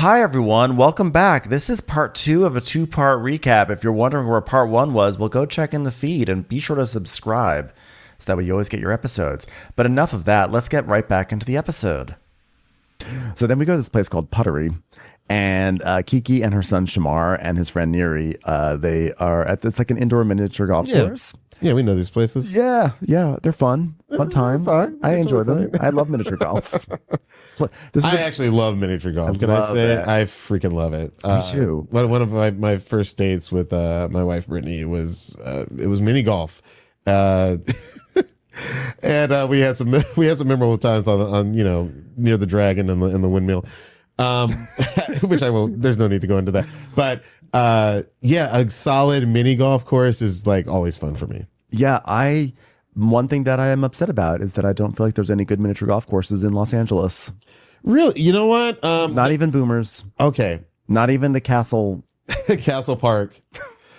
Hi, everyone. Welcome back. This is part 2 of a 2-part recap. If you're wondering where part 1 was, well, go check in the feed and be sure to subscribe so that way you always get your episodes. But enough of that. Let's get right back into the episode. So then we go to this place called Puttery, and Kiki and her son Shamar and his friend Neri, they are at this like an indoor miniature golf course. Yeah, we know these places. Yeah, they're fun times. I enjoy them. I love miniature golf. I actually love miniature golf. Can I say it? I freaking love it. Me too. One of my first dates with my wife Brittany was mini golf, and we had some memorable times on near the dragon and the windmill, which I won't. There's no need to go into that. But a solid mini golf course is like always fun for me. Yeah, one thing that I am upset about is that I don't feel like there's any good miniature golf courses in Los Angeles. Really? You know what? Not even Boomers. Okay. Not even the Castle. Castle Park.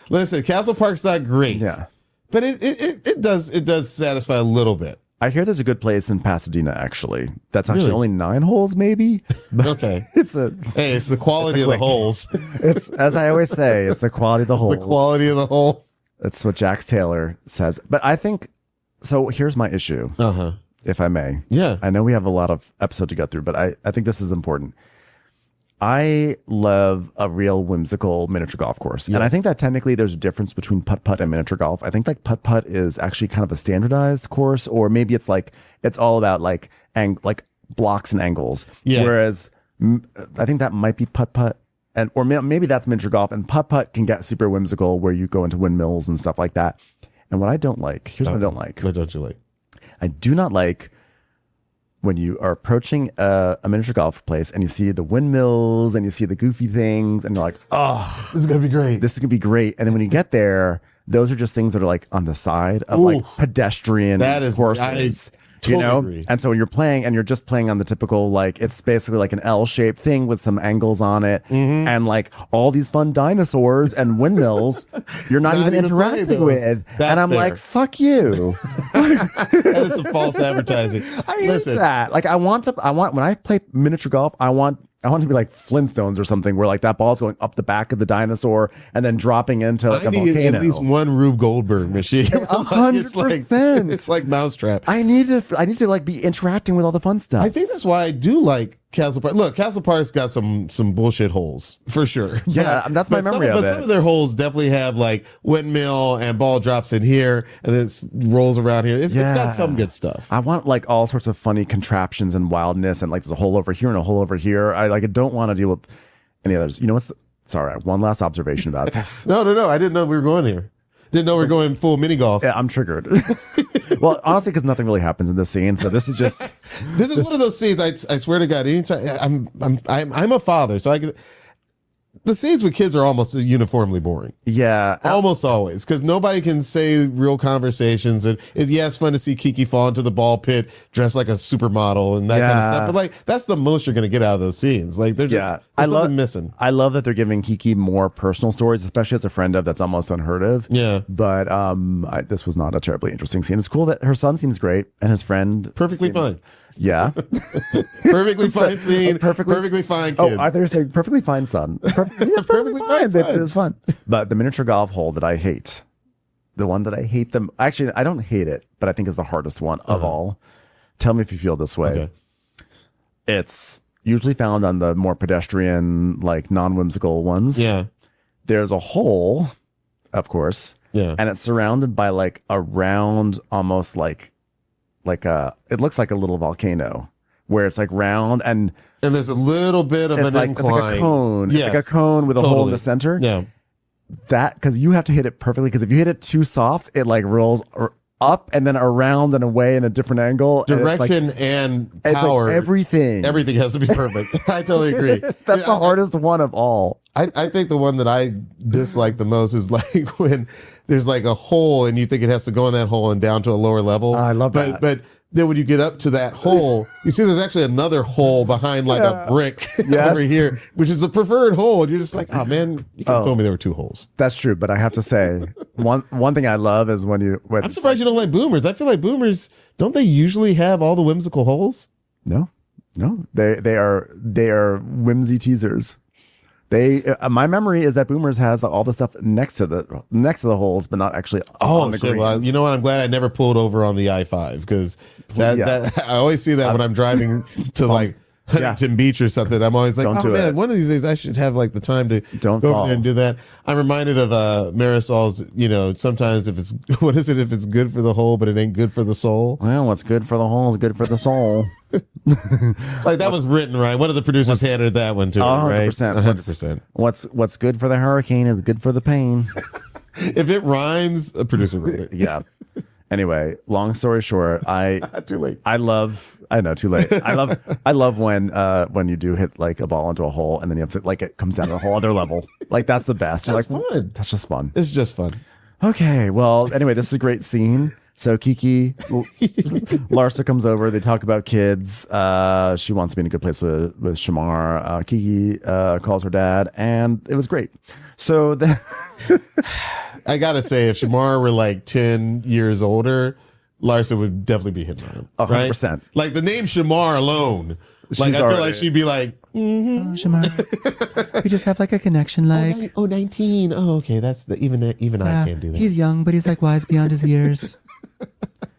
Listen, Castle Park's not great. Yeah. But it does satisfy a little bit. I hear there's a good place in Pasadena, actually. That's actually only 9 holes, maybe. But okay. It's the quality of the holes. It's, as I always say, it's the quality of the holes. The quality of the hole. That's what Jax Taylor says. But I think, so here's my issue, if I may. Yeah. I know we have a lot of episode to go through, but I think this is important. I love a real whimsical miniature golf course. Yes. And I think that technically there's a difference between putt-putt and miniature golf. I think like putt-putt is actually kind of a standardized course, or maybe it's like, it's all about like blocks and angles. Yes. Whereas I think that might be putt-putt. Or maybe that's miniature golf, and putt-putt can get super whimsical where you go into windmills and stuff like that. And what I don't like, here's what I don't like. What don't you like? I do not like when you are approaching a miniature golf place and you see the windmills and you see the goofy things and you're like, oh, this is going to be great. This is going to be great. And then when you get there, those are just things that are like on the side of like pedestrian courses. Totally agree. And so when you're playing and you're just playing on the typical, like, it's basically like an L-shaped thing with some angles on it and like all these fun dinosaurs and windmills you're not even interacting with. And I'm like, fuck you. That is some false advertising. I hate that. Like I want when I play miniature golf, I want it to be like Flintstones or something where like that ball's going up the back of the dinosaur and then dropping into like a volcano. At least one Rube Goldberg machine. 100%. It's like Mousetrap. I need to like be interacting with all the fun stuff. I think that's why I do like Castle Park. Look, Castle Park's got some bullshit holes for sure. Yeah, that's my memory of it. But some of their holes definitely have like windmill and ball drops in here and then it rolls around here. It's got some good stuff. I want like all sorts of funny contraptions and wildness and like there's a hole over here and a hole over here. I don't want to deal with any others. You know what's it's all right. One last observation about this. No. I didn't know we were going here. Didn't know we were going full mini golf. Yeah, I'm triggered. Well, honestly, because nothing really happens in this scene, so this is just this is one of those scenes. I swear to God, anytime I'm a father, so the scenes with kids are almost uniformly boring. Yeah, almost always, because nobody can say real conversations. And it's fun to see Kiki fall into the ball pit dressed like a supermodel and that kind of stuff. But like that's the most you're going to get out of those scenes. Like they're just there's something missing. I love that they're giving Kiki more personal stories, especially as a friend of that's almost unheard of. Yeah, but this was not a terribly interesting scene. It's cool that her son seems great and his friend perfectly fine. Yeah. Perfectly fine scene. Perfectly fine kids. Oh, I thought you were saying perfectly fine son. It's perfectly fine. It was fun. But the miniature golf hole that I hate, the one that I hate them. Actually, I don't hate it, but I think is the hardest one of all. Tell me if you feel this way. Okay. It's usually found on the more pedestrian, like non-whimsical ones. Yeah. There's a hole, of course. Yeah. And it's surrounded by like a round, almost like it looks like a little volcano where it's like round and there's a little bit of an incline. It's like a cone. Yes, it's like a cone with a hole in the center. Yeah. That, because you have to hit it perfectly, because if you hit it too soft, it like rolls up and then around and away in a different angle. Direction and power. Like everything has to be perfect. I totally agree. That's the hardest one of all. I think the one that I dislike the most is like when there's like a hole and you think it has to go in that hole and down to a lower level. I love that. But then when you get up to that hole, you see there's actually another hole behind like a brick over here, which is the preferred hole. And you're just like, oh man, you could have told me there were 2 holes. That's true. But I have to say, one thing I love is when I'm surprised you don't like Boomers. I feel like Boomers, don't they usually have all the whimsical holes? No. No, they are whimsy teasers. They my memory is that Boomers has all the stuff next to the holes, but not actually on the greens. Well, you know what? I'm glad I never pulled over on the I-5 because that I always see that when I'm driving to like Huntington Beach or something. I'm always like, one of these days I should have like the time to go over there and do that. I'm reminded of Marisol's, sometimes if it's what is it if it's good for the hole but it ain't good for the soul. Well, what's good for the hole is good for the soul. Like that was written right. One of the producers handed that one to me, right? 100%. What's good for the hurricane is good for the pain. If it rhymes, a producer wrote it. Yeah. Anyway, long story short, too late. I know, too late. I love when you do hit like a ball into a hole and then you have to like it comes down to a whole other level. Like that's the best. That's like fun. That's just fun. It's just fun. Okay, well, anyway, this is a great scene. So Kiki, Larsa comes over. They talk about kids. She wants to be in a good place with Shamar. Kiki calls her dad, and it was great. So I gotta say, if Shamar were like 10 years older, Larsa would definitely be hitting on him. 100%. Like the name Shamar alone. I feel like she'd be like, Shamar, we just have like a connection, like 19. Oh, okay, that's even I can't do that. He's young, but he's like wise beyond his years.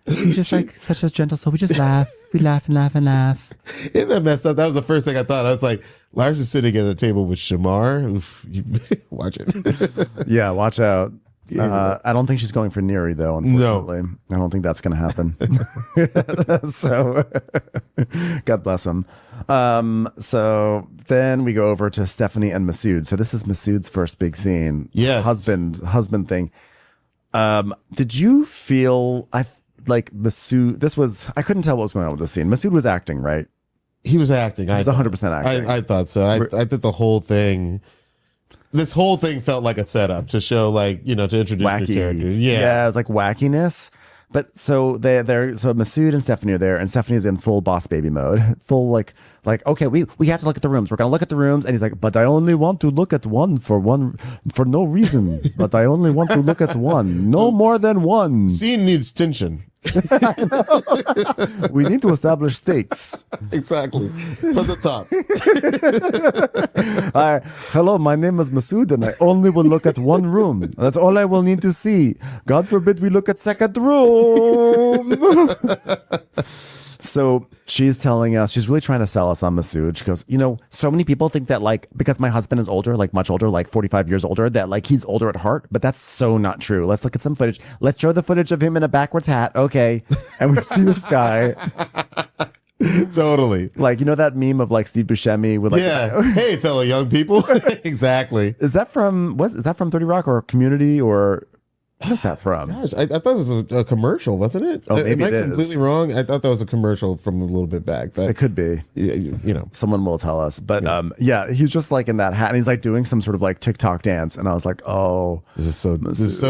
He's just like such a gentle soul. We just laugh. We laugh and laugh and laugh. Isn't that messed up? That was the first thing I thought. I was like, Lars is sitting at a table with Shamar. Oof, watch it. Yeah, watch out. I don't think she's going for Neri, though, unfortunately. No. I don't think that's going to happen. So, God bless him. So then we go over to Stephanie and Masud. So this is Masud's first big scene. Yes. Husband thing. Did you feel like Masud? I couldn't tell what was going on with the scene. Masud was acting, right? He was acting. He was 100% acting. I thought so. I thought the whole thing. This whole thing felt like a setup to show, like, to introduce wacky the character. Yeah, it was like wackiness. But so so Masud and Stephanie are there, and Stephanie's in full boss baby mode, full like okay, we have to look at the rooms. We're gonna look at the rooms, and he's like, but I only want to look at one for no reason. But I only want to look at one, no more than one. Scene needs tension. We need to establish stakes. Exactly. From the top. Hello, my name is Masud, and I only will look at one room. That's all I will need to see. God forbid we look at second room. So she's telling us, she's really trying to sell us on Masud. She goes, so many people think that like, because my husband is older, like much older, like 45 years older, that like he's older at heart, but that's so not true. Let's look at some footage. Let's show the footage of him in a backwards hat. Okay. And we see this guy. Totally. Like, that meme of like Steve Buscemi with like, hey, fellow young people. Exactly. Is that from 30 Rock or Community or... What is that from? Gosh, I thought it was a commercial, wasn't it? Oh, maybe Am I it completely is. wrong? I thought that was a commercial from a little bit back. But it could be. Someone will tell us. But he's just like in that hat, and he's like doing some sort of like TikTok dance, and I was like, oh, this is so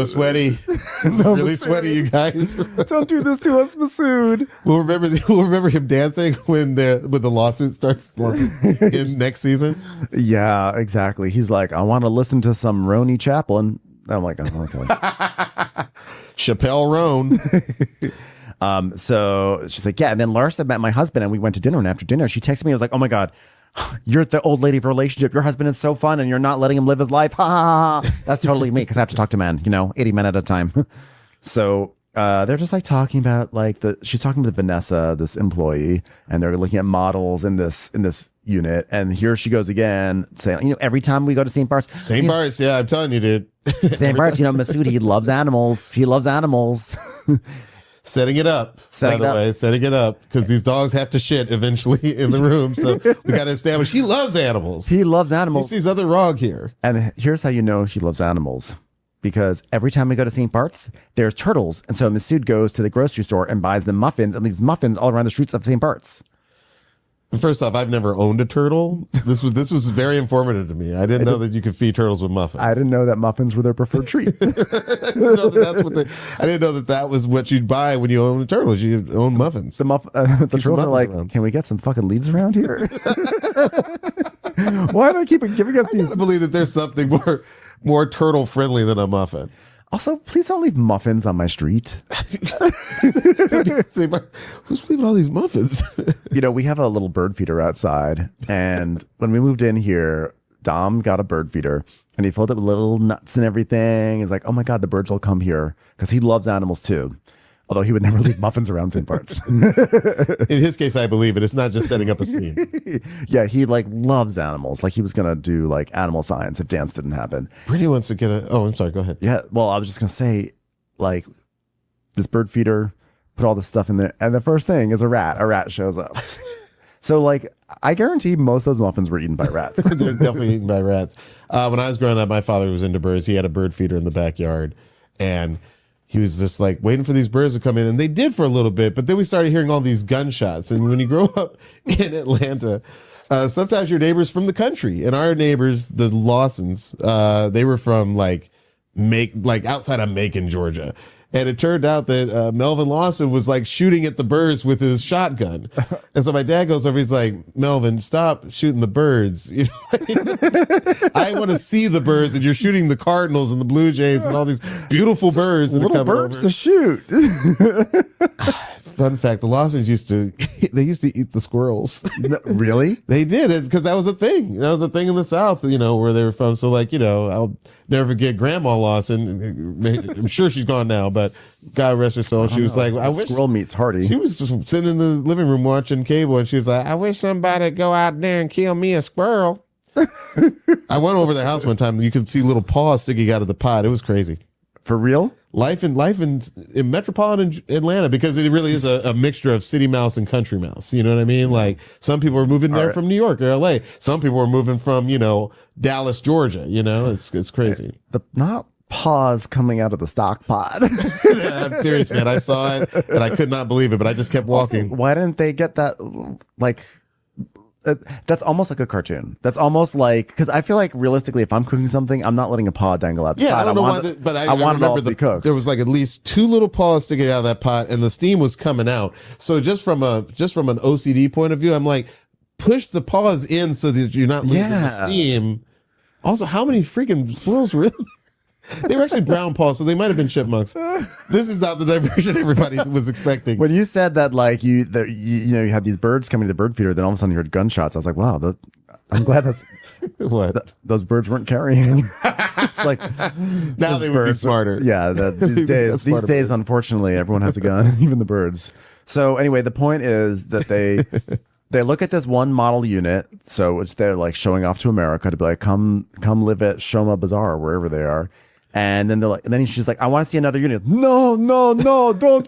sweaty. It's really sweaty, you guys. Don't do this to us, Masud. We'll remember him dancing when the lawsuit starts in next season. Yeah, exactly. He's like, I want to listen to some Roni Chaplin. I'm like, oh, okay. Chappelle Roan. So she's like, yeah. And then Larsa met my husband and we went to dinner. And after dinner, she texted me. I was like, oh my God, you're the old lady of a relationship. Your husband is so fun and you're not letting him live his life. Ha ha ha. That's totally me because I have to talk to men, 80 men at a time. So they're just like talking about like she's talking to Vanessa, this employee, and they're looking at models in this unit. And here she goes again saying, every time we go to St. Bart's. St. Bart's, yeah, I'm telling you, dude. St. Bart's, Masud, he loves animals. He loves animals. Setting it up, setting it up, because these dogs have to shit eventually in the room. So we got to establish he loves animals. He loves animals. He sees other wrong here. And here's how you know he loves animals. Because every time we go to St. Bart's, there's turtles. And so Masud goes to the grocery store and buys them muffins and leaves muffins all around the streets of St. Bart's. First off, I've never owned a turtle. This was very informative to me. I didn't know that you could feed turtles with muffins. I didn't know that muffins were their preferred treat. I didn't know that was what you'd buy when you own a turtle. You own muffins. The turtles are like, around. Can we get some fucking leaves around here? Why do they keep giving us these? I believe that there's something more turtle friendly than a muffin. Also, please don't leave muffins on my street. Who's leaving all these muffins? We have a little bird feeder outside. And when we moved in here, Dom got a bird feeder and he filled it with little nuts and everything. He's like, oh my God, the birds will come here because he loves animals too. Although he would never leave muffins around St. Bart's. In his case, I believe it. It's not just setting up a scene. Yeah, he like loves animals. Like he was going to do like animal science if dance didn't happen. Brittany wants to get a... Oh, I'm sorry. Go ahead. Yeah, well, I was just going to say, like, this bird feeder, put all this stuff in there. And the first thing is a rat. A rat shows up. So, like, I guarantee most of those muffins were eaten by rats. They're definitely eaten by rats. When I was growing up, my father was into birds. He had a bird feeder in the backyard. And... he was just like waiting for these birds to come in, and they did for a little bit, but then we started hearing all these gunshots. And when you grow up in Atlanta, sometimes your neighbors from the country, and our neighbors, the Lawsons, they were from like outside of Macon, Georgia. And it turned out that Melvin Lawson was like shooting at the birds with his shotgun. And so my dad goes over, he's like, Melvin, stop shooting the birds. I want to see the birds, and you're shooting the Cardinals and the Blue Jays and all these beautiful birds. Little birds to shoot. Fun fact, the Lawsons used to eat the squirrels. No, really? They did it because that was a thing. That was a thing in the South, where they were from. So like, I'll never forget Grandma Lawson. I'm sure she's gone now, but God rest her soul. She was like, I wish squirrel meat's hearty. She was just sitting in the living room watching cable, and she was like, I wish somebody would go out there and kill me a squirrel. I went over their house one time, and you could see little paws sticking out of the pot. It was crazy. For real? Life in metropolitan Atlanta, because it really is a mixture of city mouse and country mouse. You know what I mean? Like some people are moving there from New York or LA. Some people are moving from, Dallas, Georgia. It's crazy. Not paws coming out of the stock pot. I'm serious, man. I saw it and I could not believe it, but I just kept walking. Also, why didn't they get that? Like, that's almost like a cartoon. That's almost like, because I feel like realistically, if I'm cooking something, I'm not letting a paw dangle out the side. I don't know why, but I want it all to be cooked. There was like at least 2 little paws sticking out of that pot, and the steam was coming out. So just from an OCD point of view, I'm like, push the paws in so that you're not losing the steam. Also, how many freaking squirrels were in? They were actually brown paws, so they might have been chipmunks. This is not the diversion everybody was expecting. When you said that, like you had these birds coming to the bird feeder, then all of a sudden you heard gunshots. I was like, wow, I'm glad that's what those birds weren't carrying. It's like now they would be smarter. Yeah, these days, unfortunately, everyone has a gun, even the birds. So anyway, the point is that they look at this one model unit, so which they're like showing off to America to be like, come live at Shoma Bazaar or wherever they are. And then she's like, I want to see another unit. No,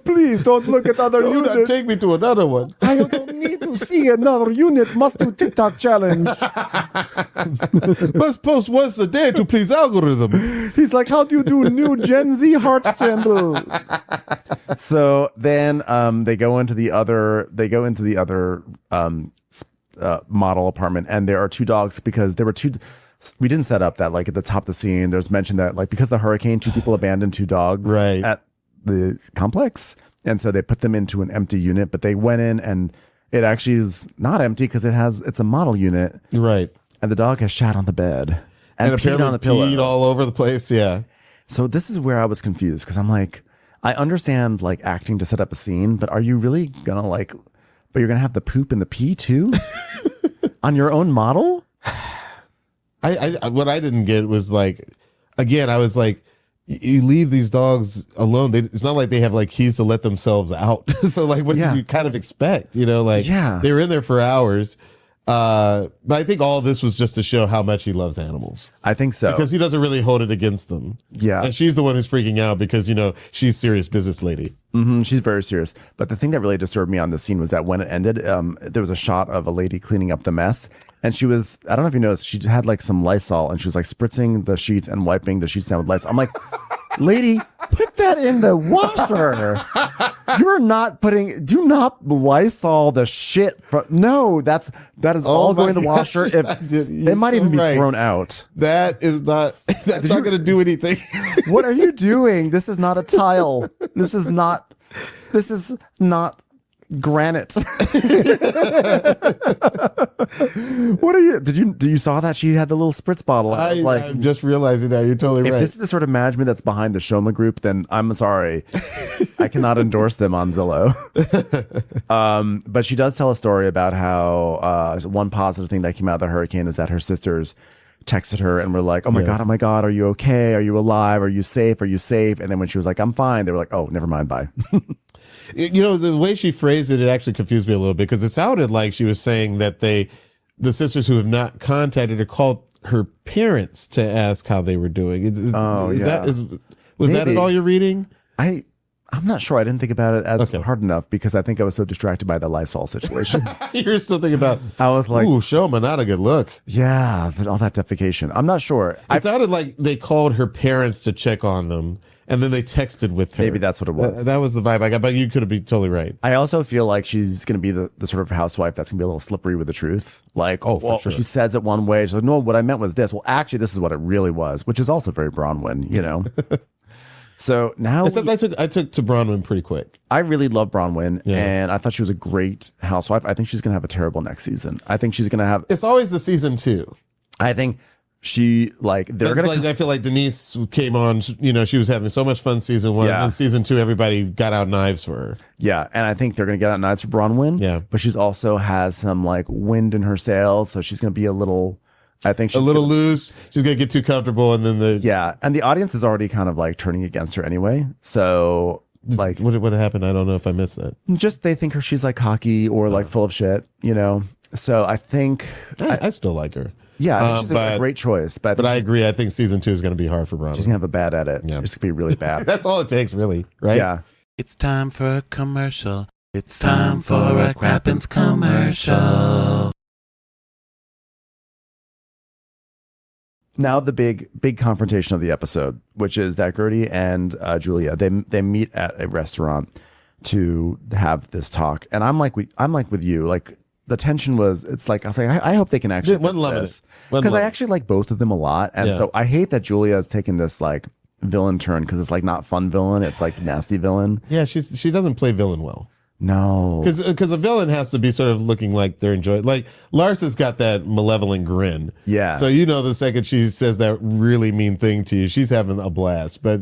please don't look at other units. Not take me to another one. I don't need to see another unit. Must do TikTok challenge. Must post once a day to please algorithm. He's like, how do you do new Gen Z heart symbol? So then they go into the other model apartment, and there are 2 dogs because there were 2. We didn't set up that, like, at the top of the scene, there's mention that, like, because of the hurricane, 2 people abandoned 2 dogs at the complex. And so they put them into an empty unit, but they went in and it actually is not empty because it's a model unit. Right. And the dog has shat on the bed and peed on the pillow. Peed all over the place. Yeah. So this is where I was confused because I'm like, I understand, like, acting to set up a scene, but are you really gonna, like, but you're gonna have the poop and the pee too on your own model? I what I didn't get was, like, again, I was like, you leave these dogs alone. It's not like they have like keys to let themselves out. So like, what did you kind of expect? They were in there for hours. But I think all this was just to show how much he loves animals. I think so. Because he doesn't really hold it against them. Yeah. And she's the one who's freaking out because, she's a serious business lady. Mm-hmm, she's very serious. But the thing that really disturbed me on the scene was that when it ended, there was a shot of a lady cleaning up the mess. And she was, I don't know if you noticed, she had like some Lysol and she was like spritzing the sheets and wiping the sheets down with Lysol. I'm like, lady, put that in the washer. Do not Lysol the shit. No, that is all going in the washer. It might even be thrown out. That's not going to do anything. What are you doing? This is not a tile. This is not granite. What are you? Do you saw that she had the little spritz bottle? I'm just realizing now. You're totally right. If this is the sort of management that's behind the Shoma Group, then I'm sorry, I cannot endorse them on Zillow. But she does tell a story about how one positive thing that came out of the hurricane is that her sisters texted her and were like, oh my God, are you okay? Are you alive? Are you safe? Are you safe? And then when she was like, I'm fine, they were like, oh, never mind, bye. The way she phrased it actually confused me a little bit, because it sounded like she was saying that the sisters who have not contacted her called her parents to ask how they were doing. Was that at all you're reading? I'm not sure. I didn't think about it as hard enough because I think I was so distracted by the Lysol situation. You're still thinking about, I was like, ooh, Shoma, not a good look. Yeah, all that defecation. I'm not sure. It sounded like they called her parents to check on them, and then they texted with her. Maybe that's what it was. That was the vibe I got, but you could be totally right. I also feel like she's going to be the sort of housewife that's going to be a little slippery with the truth. Like, for sure. She says it one way. She's like, no, what I meant was this. Well, actually, this is what it really was, which is also very Bronwyn, you know? So now, except I took to Bronwyn pretty quick. I really love Bronwyn, and I thought she was a great housewife. I think she's going to have a terrible next season. I think she's going to have. It's always the season 2. I think she they're going to. I feel like Denise came on. You know, she was having so much fun season 1, and season 2, everybody got out knives for her. Yeah, and I think they're going to get out knives for Bronwyn. Yeah, but she's also has some like wind in her sails, so she's going to be a little. I think she's a little loose. She's gonna get too comfortable, and then and the audience is already kind of like turning against her anyway. So like, what happened? I don't know if I missed that. Just they think she's like cocky or like full of shit, you know. So I think I still like her. Yeah, I think she's a great choice. But I agree. I think season 2 is going to be hard for Bronwyn. She's gonna have a bad edit. Yeah, it's gonna be really bad. That's all it takes, really. Right? Yeah. It's time for a commercial. It's time for a Crappens commercial. Now the big confrontation of the episode, which is that Gertie and Julia they meet at a restaurant to have this talk, and I'm like with you, like the tension was. It's like I was like I hope they can actually this because I actually like both of them a lot, and so I hate that Julia has taken this like villain turn because it's like not fun villain, it's like nasty villain. Yeah, she doesn't play villain well. No, because a villain has to be sort of looking like they're enjoying. Like Larsa's got that malevolent grin. Yeah. So the second she says that really mean thing to you, she's having a blast. But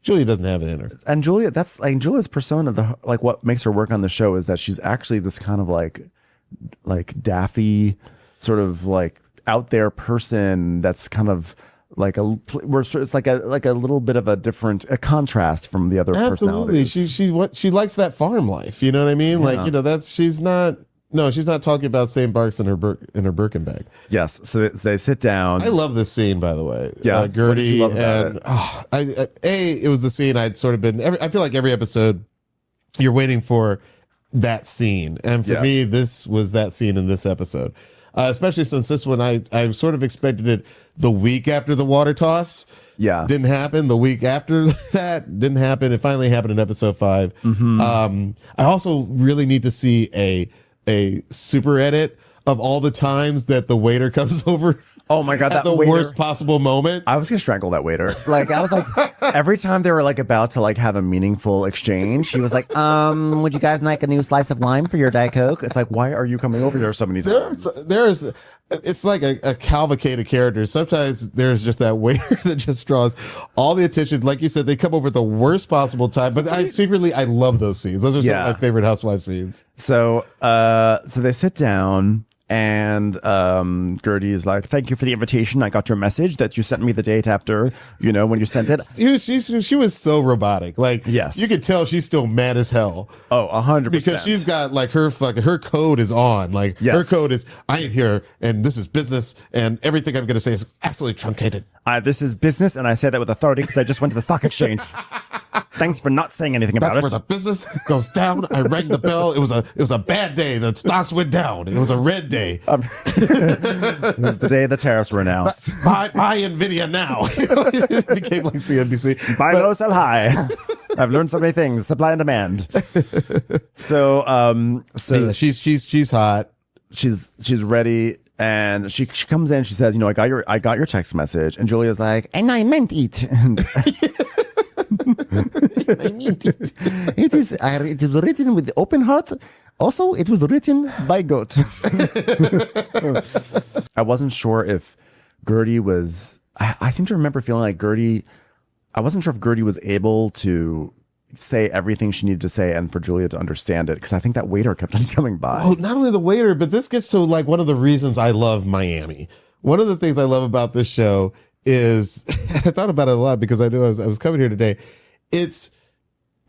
Julia doesn't have it in her. And Julia, that's like Julia's persona. Like what makes her work on the show is that she's actually this kind of like daffy, sort of like out there person that's kind of. Like it's like a little bit of a contrast from the other Absolutely. personalities. She likes that farm life. You know what I mean? Yeah. Like she's not talking about St. Barks in her Birkin bag. Yes. So they sit down. I love this scene, by the way. Yeah, Gertie and it was the scene I'd sort of been. I feel like every episode you're waiting for that scene, and for me, this was that scene in this episode. Especially since this one, I sort of expected it the week after the water toss. Yeah. Didn't happen. The week after that didn't happen. It finally happened in episode 5. Mm-hmm. I also really need to see a super edit of all the times that the waiter comes over. Oh my God, at the worst possible moment. I was gonna strangle that waiter. Like I was like, every time they were like about to like have a meaningful exchange, he was like, would you guys like a new slice of lime for your Diet Coke? It's like, why are you coming over here so many times? It's like a cavalcade of characters. Sometimes there's just that waiter that just draws all the attention. Like you said, they come over at the worst possible time. But I love those scenes. Those are some of my favorite housewife scenes. So they sit down. And Gertie is like, thank you for the invitation. I got your message that you sent me the date after, when you sent it. She was so robotic. Like, yes. You could tell she's still mad as hell. Oh, 100%. Because she's got like her code is on. Like, her code is, I am here and this is business and everything I'm going to say is absolutely truncated. This is business, and I say that with authority because I just went to the stock exchange. Thanks for not saying anything about it. That's where the business goes down. I rang the bell. It was a bad day. The stocks went down. It was a red day. It was the day the tariffs were announced. Buy NVIDIA now. It became like CNBC. Buy low, sell high. I've learned so many things. Supply and demand. So yeah, she's hot. She's ready. And she comes in. She says, I got your text message. And Julia's like, and I meant it. And It is. It was written with open heart. Also, it was written by goat. I wasn't sure if Gertie was. I seem to remember feeling like Gertie. I wasn't sure if Gertie was able to say everything she needed to say and for Julia to understand it, because I think that waiter kept on coming by. Oh, not only the waiter, but this gets to like one of the reasons I love Miami. One of the things I love about this show is I thought about it a lot because I knew I was coming here today. It's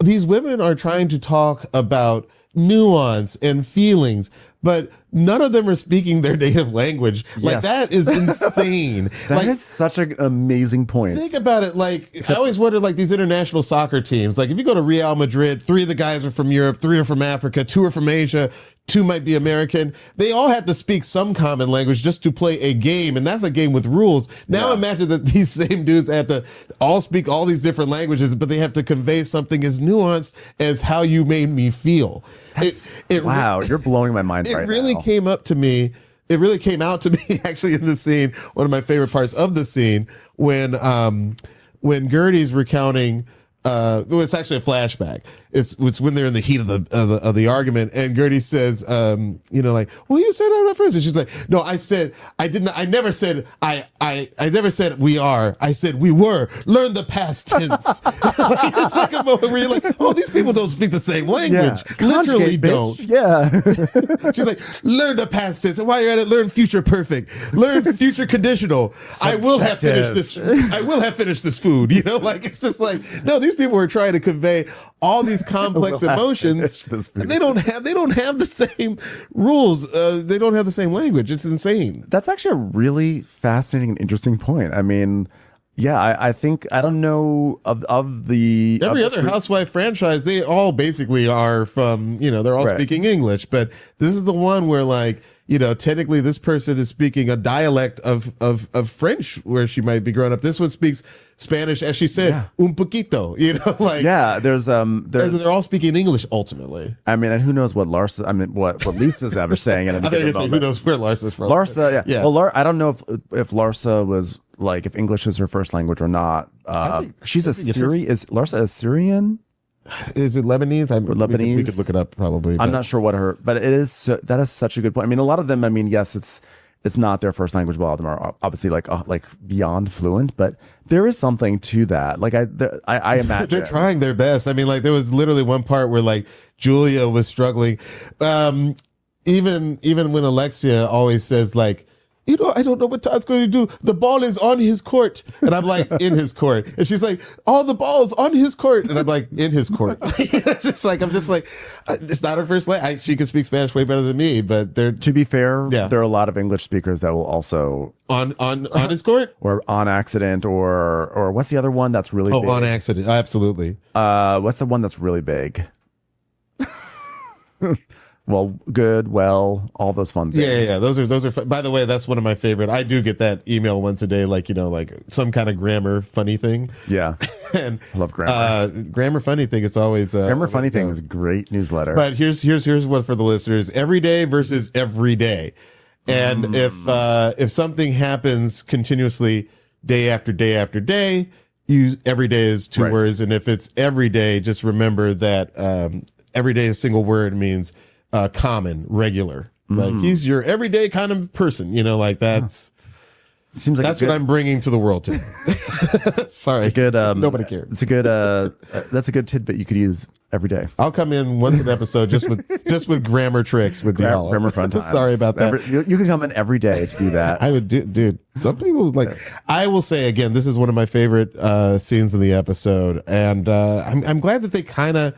these women are trying to talk about nuance and feelings, but none of them are speaking their native language. Like Yes. that is insane. That is such an amazing point. Think about it. Like, I always wondered, like, these international soccer teams, like, if you go to Real Madrid, 3 of the guys are from Europe, 3 are from Africa, 2 are from Asia, 2 might be American. They all have to speak some common language just to play a game, and that's a game with rules. Now imagine that these same dudes have to all speak all these different languages, but they have to convey something as nuanced as how you made me feel. Wow, you're blowing my mind right really now. came up to me. It really came out to me actually in the scene. One of my favorite parts of the scene when Gertie's recounting. Well, it's actually a flashback. It's when they're in the heat of the argument, and Gertie says, like, well, you said I'm not first. And she's like, no, I said I didn't. I never said I never said we are. I said we were. Learn the past tense. Like, it's like a moment where you're like, oh, these people don't speak the same language. Yeah. Literally Conjugate, don't. bitch. Yeah. She's like, learn the past tense. And while you're at it, learn future perfect. Learn future conditional. I will have finished this. I will have finished this food. You know, like, it's just like, no, these people are trying to convey all these complex emotions. And they don't have the same rules. They don't have the same language. It's insane. That's actually a really fascinating and interesting point. I mean, yeah, I think, I don't know of the Every other housewife franchise, they all basically are from, they're all speaking English, but this is the one where, like, technically this person is speaking a dialect of French where she might be growing up. This one speaks Spanish, as she said, un poquito, like. Yeah, they're all speaking English ultimately. I mean, and who knows what what Lisa's ever saying in a I think I say, who knows where Larsa's from. Larsa, yeah. Well, I don't know if Larsa was, like, if English is her first language or not. She's Syrian. Is Larsa Assyrian? Is it Lebanese? Lebanese. We could look it up probably. I'm not sure what but it is. That is such a good point. I mean, a lot of them. I mean, yes, it's not their first language. But a lot of them are obviously like beyond fluent. But there is something to that. Like I imagine they're trying their best. I mean, like, there was literally one part where, like, Julia was struggling. Even when Alexia always says, like, I don't know what Todd's going to do. The ball is on his court. And I'm like, in his court. And she's like, all the balls on his court. And I'm like, in his court. I'm just like, it's not her first language. She can speak Spanish way better than me, but to be fair, there are a lot of English speakers that will also on his court or on accident or what's the other one that's really big? On accident. Absolutely. What's the one that's really big? Well, good, all those fun things. Yeah. Those are fun. By the way, that's one of my favorite. I do get that email once a day, like, like some kind of grammar funny thing. Yeah. And I love grammar. Grammar funny thing. It's always grammar funny thing is a great newsletter. But here's what for the listeners: every day versus every day. And if something happens continuously day after day after day, every day is 2 words. And if it's every day, just remember that every day a single word means common, regular. Like, he's your everyday kind of person, like that's. Seems like that's what I'm bringing to the world too. Sorry, good. Nobody cares. It's a good. That's a good tidbit you could use every day. I'll come in once an episode just with grammar tricks with Diallo. Grammar fun times. Sorry about that. You can come in every day to do that. I would do, dude. Some people like. I will say again, this is one of my favorite scenes in the episode, and I'm glad that they kind of,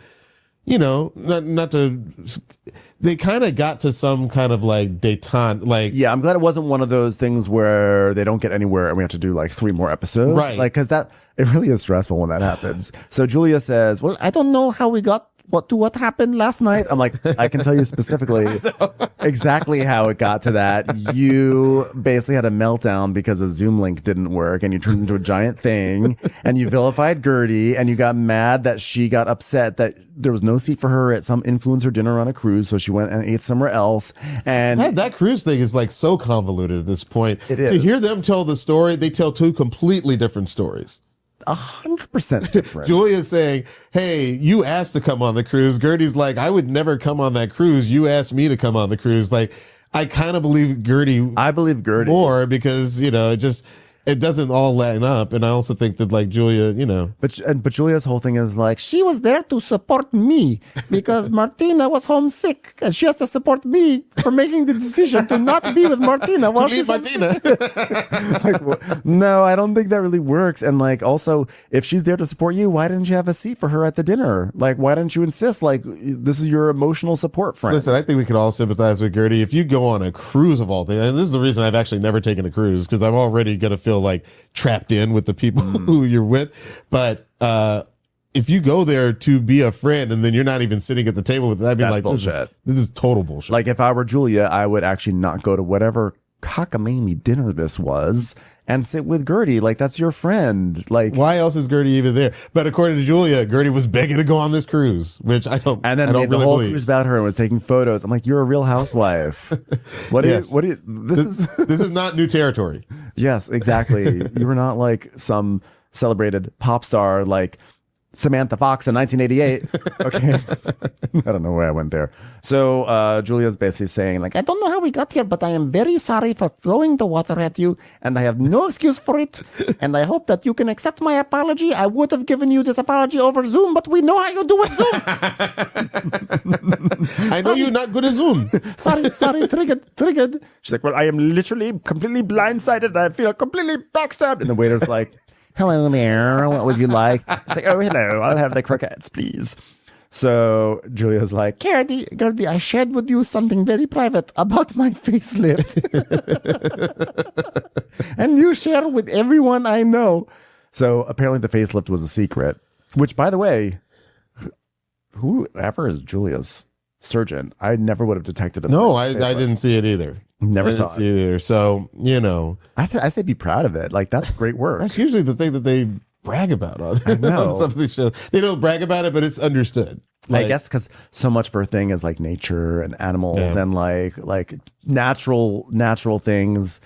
not to. They kind of got to some kind of like detente, like. Yeah, I'm glad it wasn't one of those things where they don't get anywhere and we have to do like 3 more episodes. Right. Like, because it really is stressful when that happens. So Julia says, well, I don't know how we got what happened last night. I'm like, I can tell you specifically exactly how it got to that. You basically had a meltdown because a Zoom link didn't work and you turned into a giant thing and you vilified Gertie and you got mad that she got upset that there was no seat for her at some influencer dinner on a cruise. So she went and ate somewhere else. And that cruise thing is like so convoluted at this point. It is. To hear them tell the story, they tell 2 completely different stories. 100% different. Julia's saying, hey, you asked to come on the cruise. Gertie's like, I would never come on that cruise. You asked me to come on the cruise. Like, I kind of believe Gertie. I believe Gertie more because, it doesn't all line up. And I also think that like Julia, But Julia's whole thing is like, she was there to support me because Martina was homesick and she has to support me for making the decision to not be with Martina while she's Martina. No, I don't think that really works. And like, also, if she's there to support you, why didn't you have a seat for her at the dinner? Like, why didn't you insist? Like, this is your emotional support friend. Listen, I think we could all sympathize with Gertie. If you go on a cruise of all things, and this is the reason I've actually never taken a cruise because I'm already going to feel like trapped in with the people who you're with. But if you go there to be a friend and then you're not even sitting at the table with them, I'd be like, bullshit. This is total bullshit. Like if I were Julia, I would actually not go to whatever cockamamie dinner this was and sit with Gertie. Like that's your friend. Like why else is Gertie even there? But according to Julia, Gertie was begging to go on this cruise, which I don't. And then I don't made really the whole believe. cruise about her and was taking photos. I'm like, you're a real housewife. This is not new territory. Yes, exactly. You were not like some celebrated pop star like Samantha Fox in 1988. Okay. I don't know where I went there. So Julia's basically saying like, I don't know how we got here, but I am very sorry for throwing the water at you and I have no excuse for it. And I hope that you can accept my apology. I would have given you this apology over Zoom, but we know how you do with Zoom. I know you're not good at Zoom. sorry, triggered. She's like, well, I am literally completely blindsided. I feel completely backstabbed. And the waiter's like, hello there, what would you like? It's like, oh, hello, I'll have the croquettes, please. So Julia's like, Gertie, I shared with you something very private about my facelift. And you share with everyone I know. So apparently the facelift was a secret, which, by the way, whoever is Julia's surgeon, I never would have detected it. No, I didn't see it either. Never saw it either. So, I say be proud of it. Like, that's great work. That's usually the thing that they brag about on some of these shows. They don't brag about it, but it's understood. I guess because so much for a thing is like nature and animals and like natural things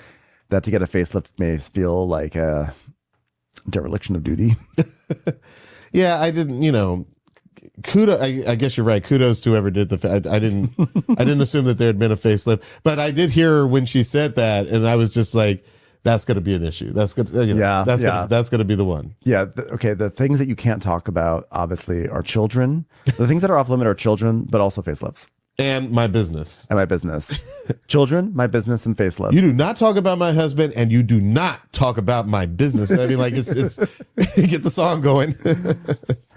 that to get a facelift may feel like a dereliction of duty. Yeah, I didn't, kudos. I guess you're right. Kudos to whoever did I didn't assume that there had been a facelift, but I did hear her when she said that, and I was just like, that's going to be an issue. That's good. That's going to be the one. Yeah. The things that you can't talk about obviously are children. The things that are off limit are children, but also facelifts. And my business. Children, my business, and facelifts. You do not talk about my husband, and you do not talk about my business. I mean, like it's get the song going.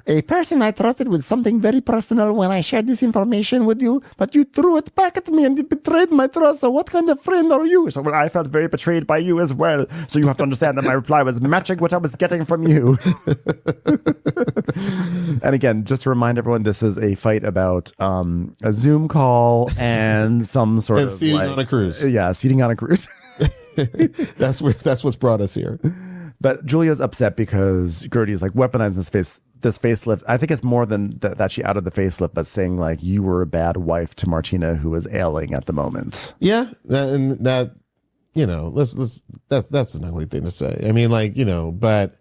A person I trusted with something very personal when I shared this information with you, but you threw it back at me and you betrayed my trust. So what kind of friend are you? So I felt very betrayed by you as well. So you have to understand that my reply was matching what I was getting from you. And again, just to remind everyone, this is a fight about a Zoom call and some sort of seating on a cruise. Yeah, seating on a cruise. That's what's brought us here. But Julia's upset because Gertie is like weaponizing this facelift. I think it's more than that she outed the facelift, but saying like you were a bad wife to Martina, who is ailing at the moment. Yeah, that's an ugly thing to say. I mean, like, but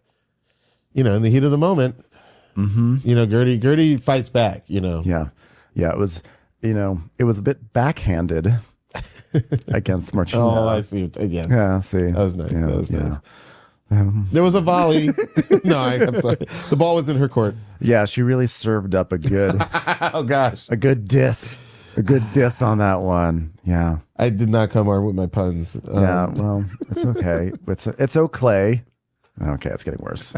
in the heat of the moment, Gertie fights back. Yeah, it was it was a bit backhanded against Martina. Oh, I see. Yeah, see, that was nice. Yeah, that was yeah. nice. There was a volley. No, I'm sorry. The ball was in her court. Yeah, she really served up a good, oh gosh, a good diss on that one. Yeah, I did not come armed with my puns. Yeah, well, it's okay. It's okay. Okay, it's getting worse.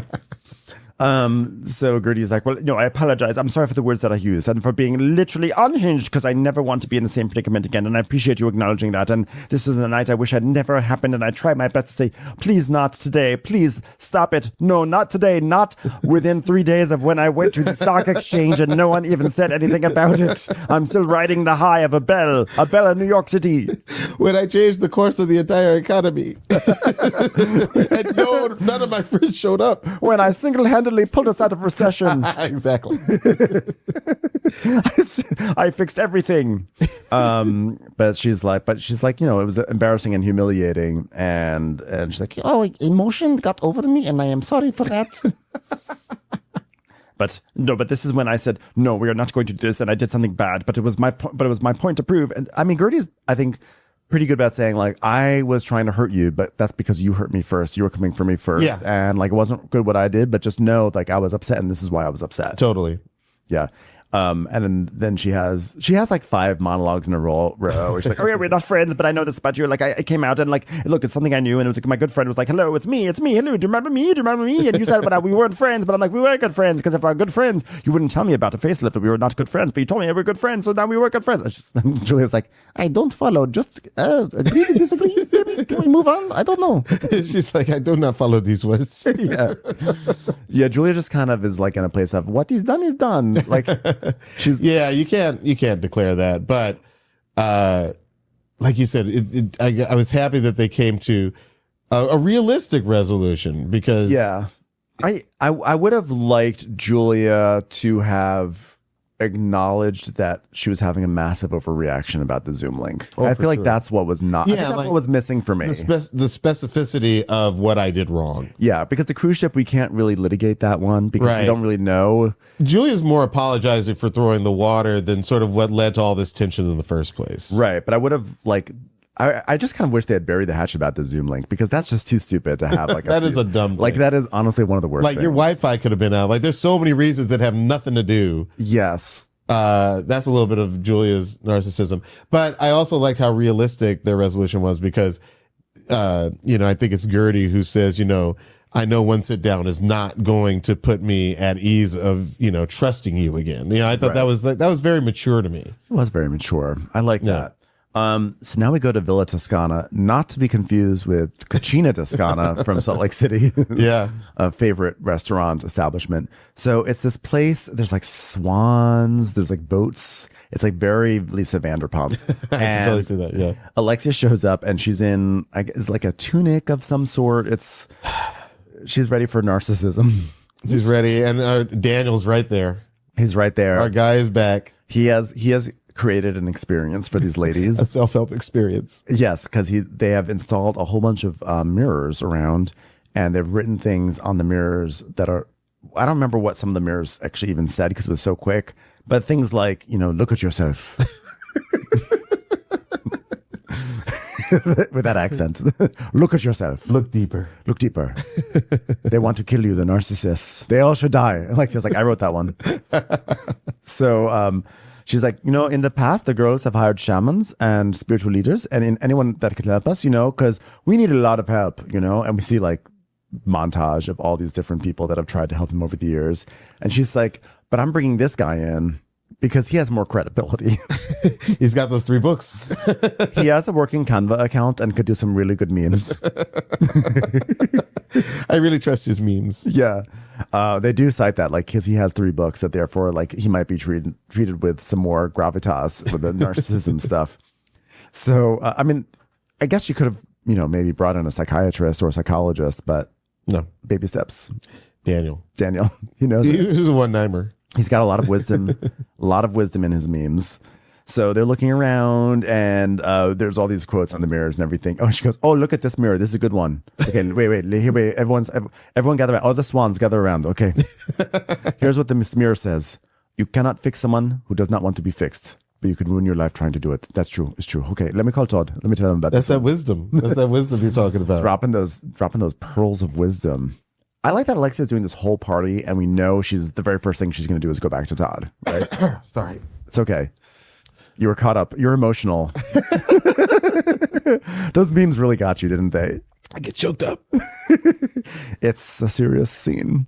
So Gertie's like, well, no, I apologize. I'm sorry for the words that I used and for being literally unhinged because I never want to be in the same predicament again. And I appreciate you acknowledging that. And this was a night I wish had never happened. And I tried my best to say, please not today. Please stop it. No, not today. Not within 3 days of when I went to the stock exchange and no one even said anything about it. I'm still riding the high of a bell in New York City. When I changed the course of the entire economy. And none of my friends showed up. When I single-handedly pulled us out of recession. Exactly. I fixed everything. But she's like, it was embarrassing and humiliating. And she's like, oh, emotion got over me and I am sorry for that. But this is when I said, no, we are not going to do this. And I did something bad, but it was my point to prove. And I mean, Gertie's, I think, pretty good about saying like, I was trying to hurt you, but that's because you hurt me first. You were coming for me first. Yeah. And like, it wasn't good what I did, but just know like I was upset and this is why I was upset. Totally. Yeah. And then she has like 5 monologues in a row where she's like, oh yeah, we're not friends, but I know this about you. Like I came out and like, look, it's something I knew. And it was like, my good friend was like, hello, it's me. Hello. Do you remember me? And you said, we weren't friends, but I'm like, we were good friends. Because if we were good friends, you wouldn't tell me about a facelift, but we were not good friends, but you told me we were good friends. So now we were good friends. Julia's like, I don't follow. Just agree to disagree. Maybe. Can we move on? I don't know. She's like, I do not follow these words. Yeah. Yeah. Julia just kind of is like in a place of what is done. Like, yeah, you can't declare that, but like you said, I was happy that they came to a realistic resolution because I would have liked Julia to have acknowledged that she was having a massive overreaction about the Zoom link. I feel like that's what was not. I think that's what was missing for me. The specificity of what I did wrong. Yeah, because the cruise ship, we can't really litigate that one because we don't really know. Julia's more apologizing for throwing the water than sort of what led to all this tension in the first place. Right, but I would have like. I just kind of wish they had buried the hatchet about the Zoom link because that's just too stupid to have like that is a dumb thing. Like that is honestly one of the worst like things. Your Wi-Fi could have been out. Like there's so many reasons that have nothing to do. Yes. That's a little bit of Julia's narcissism, but I also liked how realistic their resolution was because I think it's Gertie who says, I know one sit down is not going to put me at ease of, trusting you again. I thought that was very mature to me. It was very mature. I like that. So now we go to Villa Toscana, not to be confused with Cucina Toscana from Salt Lake City. Yeah. A favorite restaurant establishment. So it's this place, there's like swans, there's like boats. It's like very Lisa Vanderpump. I can totally see that, yeah. Alexia shows up and she's in, it's like a tunic of some sort. She's ready for narcissism. She's ready. And Daniel's right there. He's right there. Our guy is back. He has created an experience for these ladies. A self-help experience. Yes, because they have installed a whole bunch of mirrors around, and they've written things on the mirrors that are, I don't remember what some of the mirrors actually even said because it was so quick, but things like, look at yourself. With that accent. Look at yourself. Look deeper. Look deeper. They want to kill you, the narcissists. They all should die. Alexia's like, I wrote that one. So, she's like, in the past, the girls have hired shamans and spiritual leaders and anyone that can help us, because we need a lot of help, and we see like montage of all these different people that have tried to help him over the years. And she's like, but I'm bringing this guy in because he has more credibility. He's got those 3 books. He has a working Canva account and could do some really good memes. I really trust his memes. Yeah. They do cite that, like, because he has 3 books that therefore, like, he might be treated with some more gravitas with the narcissism stuff. So, I guess you could have, maybe brought in a psychiatrist or a psychologist, but no. Baby steps. Daniel. He knows it. He's a one-timer. He's got a lot of wisdom in his memes. So they're looking around and there's all these quotes on the mirrors and everything. Oh, she goes, oh, look at this mirror. This is a good one. Okay, wait. Everyone gather around. All the swans gather around. Okay. Here's what the mirror says. You cannot fix someone who does not want to be fixed, but you can ruin your life trying to do it. That's true. It's true. Okay, let me call Todd. Let me tell him about That's this. that wisdom. That's that wisdom you're talking about. Dropping those pearls of wisdom. I like that Alexia's doing this whole party and we know the very first thing she's going to do is go back to Todd, right? Sorry. It's okay. You were caught up. You're emotional. Those memes really got you, didn't they? I get choked up. It's a serious scene.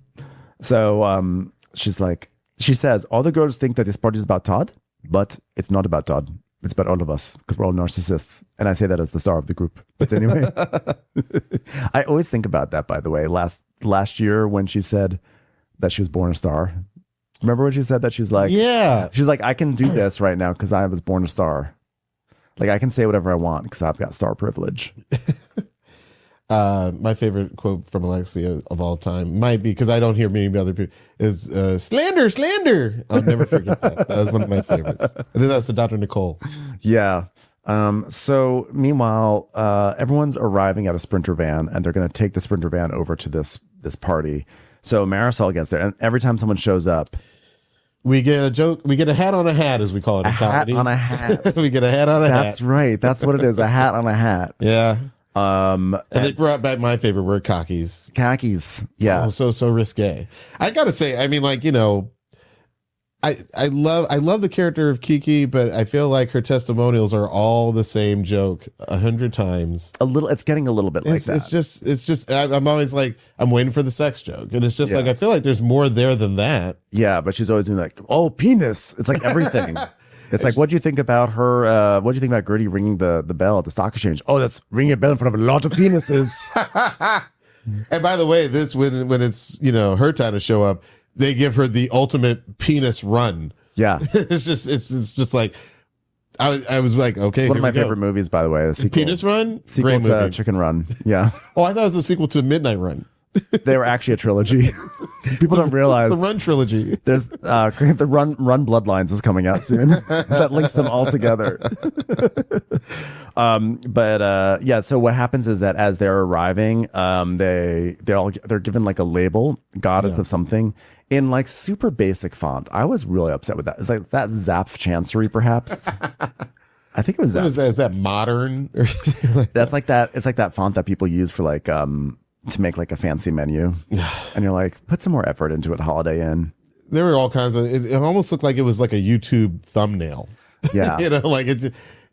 So she says, all the girls think that this party is about Todd, but it's not about Todd. It's about all of us because we're all narcissists. And I say that as the star of the group. But anyway, I always think about that, by the way. Last year when she said that she was born a star. Remember when she said that? She's like, I can do this right now because I was born a star. Like I can say whatever I want because I've got star privilege. My favorite quote from Alexia of all time might be, because I don't hear many other people, is slander, slander. I'll never forget that. That was one of my favorites. I think that's to Dr. Nicole. Yeah. So meanwhile, everyone's arriving at a Sprinter van, and they're going to take the Sprinter van over to this party. So Marisol gets there, and every time someone shows up, we get a joke. We get a hat on a hat, as we call it in comedy. hat on a hat. We get a hat on a hat. That's right. That's what it is. A hat on a hat. Yeah. And they brought back my favorite word, khakis. Khakis. Yeah. Oh, so risque. I gotta say, I mean, like, you know, I love the character of Kiki, but I feel like her testimonials are all the same joke 100 times. It's getting a little bit like that. It's just I'm always like, I'm waiting for the sex joke, and it's just like, I feel like there's more there than that. Yeah, but she's always doing like, oh, penis. It's like everything. It's like, what do you think about her? What do you think about Gertie ringing the bell at the stock exchange? Oh, that's ringing a bell in front of a lot of penises. And by the way, this when it's, you know, her time to show up, they give her the ultimate penis run. Yeah. it's just like, I was like, okay, it's one of my favorite movies, by the way. The sequel, Penis Run? Sequel Great to movie. Chicken Run. Yeah. Oh, I thought it was a sequel to Midnight Run. They were actually a trilogy. People don't realize The Run trilogy. there's the Run Bloodlines is coming out soon. That links them all together. Yeah. So what happens is that as they're arriving, they're given like a label, goddess of something, in like super basic font. I was really upset with that. It's like that Zapf Chancery, perhaps. I think it was What Zapf. is that? Is that modern? Or something like That's like that. It's like that font that people use for like to make like a fancy menu, and you're like, put some more effort into it, Holiday Inn. There were all kinds of. It almost looked like it was like a YouTube thumbnail. Yeah. You know, like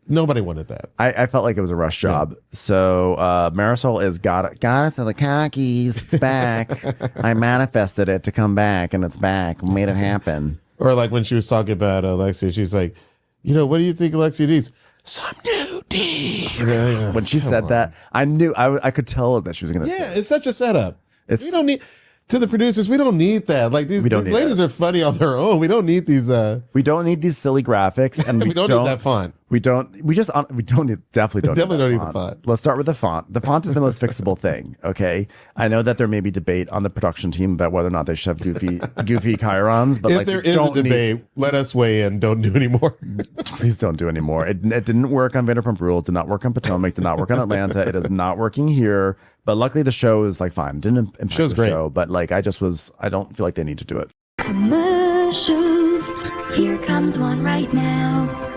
nobody wanted that. I felt like it was a rush job. So Marisol is goddess of the khakis. It's back. I manifested it to come back, and it's back. Made it happen. Or like when she was talking about Alexia, she's like, you know, what do you think Alexia needs? Some nudity. When she said that, I knew I could tell that she was going to. Yeah, it's such a setup. It's- We don't need, to the producers, we don't need that. Like these don't need ladies are funny on their own. We don't need these. We don't need these silly graphics, and we don't need that font. We don't need definitely don't Definitely don't need that the font. Let's start with the font. The font is the most fixable thing. Okay, I know that there may be debate on the production team about whether or not they should have goofy chirons, but If like there is a debate, let us weigh in. Don't do anymore. Please don't do anymore. It didn't work on Vanderpump Rules. Did not work on Potomac. Did not work on Atlanta. It is not working here. But luckily, the show is like fine. Didn't impact Show's the great. show, but like I don't feel like they need to do it. Commercials. Here comes one right now.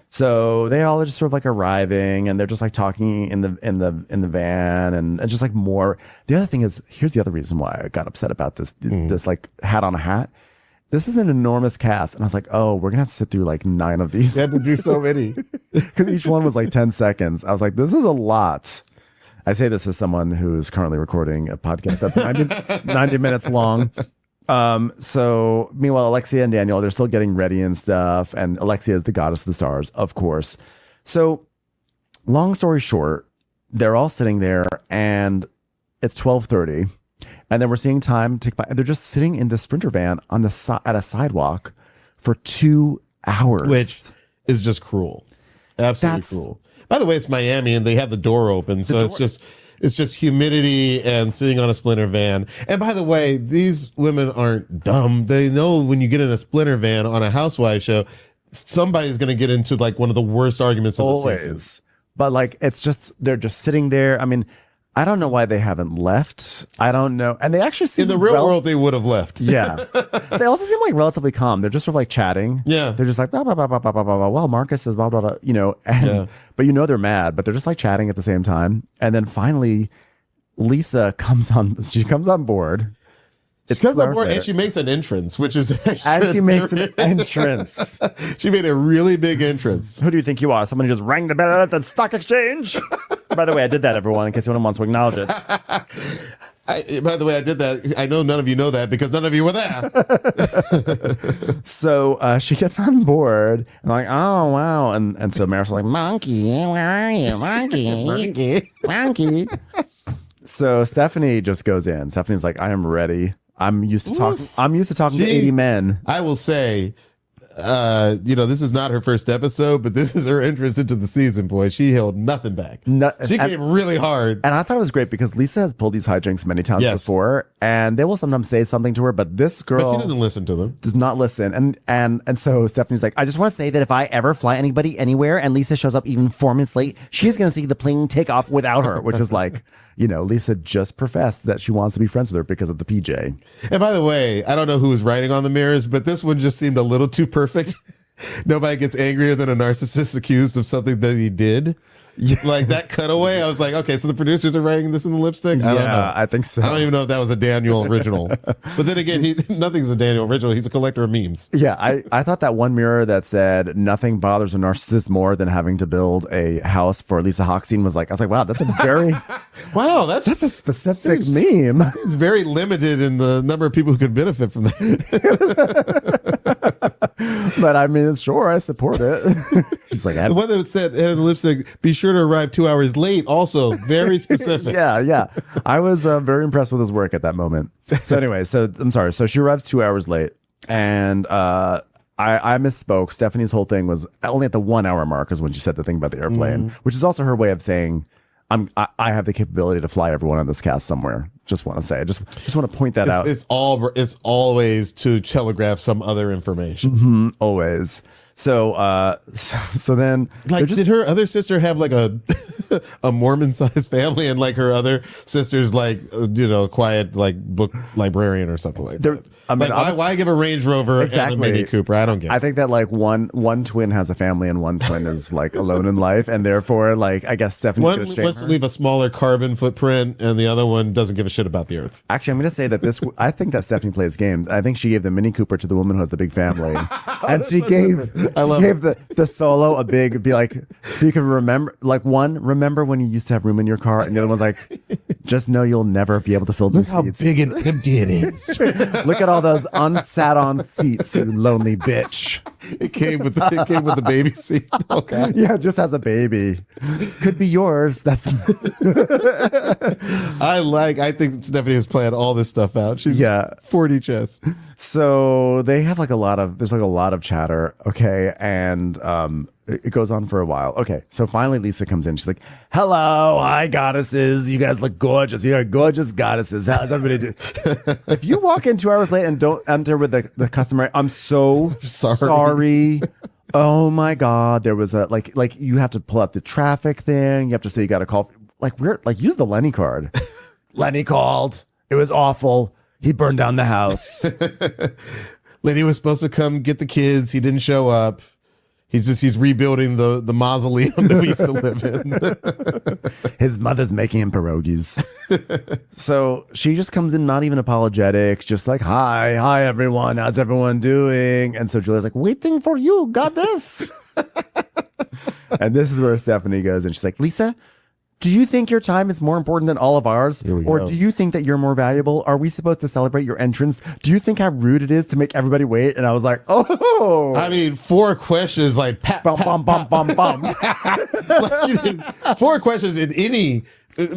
So they all are just sort of like arriving, and they're just like talking in the van, and just like more. The other thing is, here's the other reason why I got upset about this like hat on a hat. This is an enormous cast, and I was like, oh, we're gonna have to sit through like 9 of these. They had to do so many. Because each one was like 10 seconds. I was like, this is a lot. I say this as someone who is currently recording a podcast that's 90 minutes long. So meanwhile, Alexia and Daniel, they're still getting ready and stuff. And Alexia is the goddess of the stars, of course. So long story short, they're all sitting there, and it's 12:30. And then we're seeing time tick by. And they're just sitting in the Sprinter van on the at a sidewalk for 2 hours. Which is just cruel. Absolutely cruel. By the way, it's Miami, and they have the door open, so it's just humidity and sitting on a Splinter van. And by the way, these women aren't dumb. They know when you get in a Splinter van on a housewife show, somebody's going to get into like one of the worst arguments of the season. But like, it's just, they're just sitting there. I mean, I don't know why they haven't left. I don't know. And they actually seem in the real world, they would have left. Yeah. They also seem like relatively calm. They're just sort of like chatting. Yeah. They're just like, blah, blah, blah, blah, blah, blah, blah. Well, Marcus is blah, blah, blah, you know, and, but you know, they're mad, but they're just like chatting at the same time. And then finally, Lisa comes on board. She comes on board and she makes an entrance, which is and she makes an entrance. She made a really big entrance. Who do you think you are? Someone who just rang the bell at the stock exchange? By the way, I did that, everyone, in case anyone wants to acknowledge it. By the way, I did that. I know none of you know that because none of you were there. So she gets on board and like, oh, wow. And so Marisol's like, Monkey, where are you? Monkey. Monkey. So Stephanie just goes in. Stephanie's like, I am ready. I'm used to talking to 80 men. I will say, this is not her first episode, but this is her entrance into the season, boy. She held nothing back. She came really hard. And I thought it was great because Lisa has pulled these hijinks many times before, and they will sometimes say something to her, but this girl she doesn't listen to them. Does not listen. And so Stephanie's like, I just want to say that if I ever fly anybody anywhere and Lisa shows up even 4 minutes late, she's going to see the plane take off without her, which is like, Lisa just professed that she wants to be friends with her because of the PJ. And by the way, I don't know who was writing on the mirrors, but this one just seemed a little too perfect. Nobody gets angrier than a narcissist accused of something that he did. Yeah. Like that cutaway, I was like, okay, so the producers are writing this in the lipstick? I don't know. I think so. I don't even know if that was a Daniel original. But then again, nothing's a Daniel original. He's a collector of memes. Yeah, I thought that one mirror that said nothing bothers a narcissist more than having to build a house for Lisa Hochstein I was like, wow, that's a very wow, that's a specific meme. Seems very limited in the number of people who could benefit from that. But I mean, sure, I support it. She's like, the one that said in the lipstick, be sure to arrive 2 hours late. Also very specific. Yeah. I was very impressed with his work at that moment. So anyway, I'm sorry. So she arrives 2 hours late, and I misspoke. Stephanie's whole thing was only at the 1 hour mark is when she said the thing about the airplane, which is also her way of saying, I have the capability to fly everyone on this cast somewhere. Just want to say, I just want to point that out. It's always to telegraph some other information. Always. So then, like, did her other sister have like a Mormon-sized family, and like her other sister's like quiet like book librarian or something like that? I mean, like, why give a Range Rover and a Mini Cooper? I don't get it. I think that like one twin has a family and one twin is like alone in life, and therefore like I guess Stephanie's one wants to leave a smaller carbon footprint, and the other one doesn't give a shit about the earth. Actually, I'm going to say that I think that Stephanie plays games. I think she gave the Mini Cooper to the woman who has the big family, and she gave the Solo a big, be like, so you can remember, like, remember when you used to have room in your car, and the other one's like, just know you'll never be able to fill these seats. Look how big and empty it is. Look at all those unsat on seats, you lonely bitch. It came with the baby seat. Okay. Yeah, it just has a baby. Could be yours. That's I think Stephanie has planned all this stuff out. She's 4D chess. So they have there's a lot of chatter. Okay. And it goes on for a while. Okay. So finally Lisa comes in. She's like, hello, hi goddesses. You guys look gorgeous. You're gorgeous goddesses. How's everybody doing? If you walk in 2 hours late and don't enter with the customary, I'm so sorry. Oh my God. There was like you have to pull out the traffic thing. You have to say you got to call. Use the Lenny card. Lenny called. It was awful. He burned down the house. Lenny was supposed to come get the kids. He didn't show up. He's rebuilding the mausoleum that we used to live in. His mother's making him pierogies. So she just comes in, not even apologetic, just like, hi everyone, how's everyone doing? And so Julia's like, waiting for you, got this. And this is where Stephanie goes, and she's like, Lisa, do you think your time is more important than all of ours? Or do you think that you're more valuable? Are we supposed to celebrate your entrance? Do you think how rude it is to make everybody wait? And I was like, oh. I mean, 4 questions like, pat, bum, bum, bum, bum, bum. Like, 4 questions in any,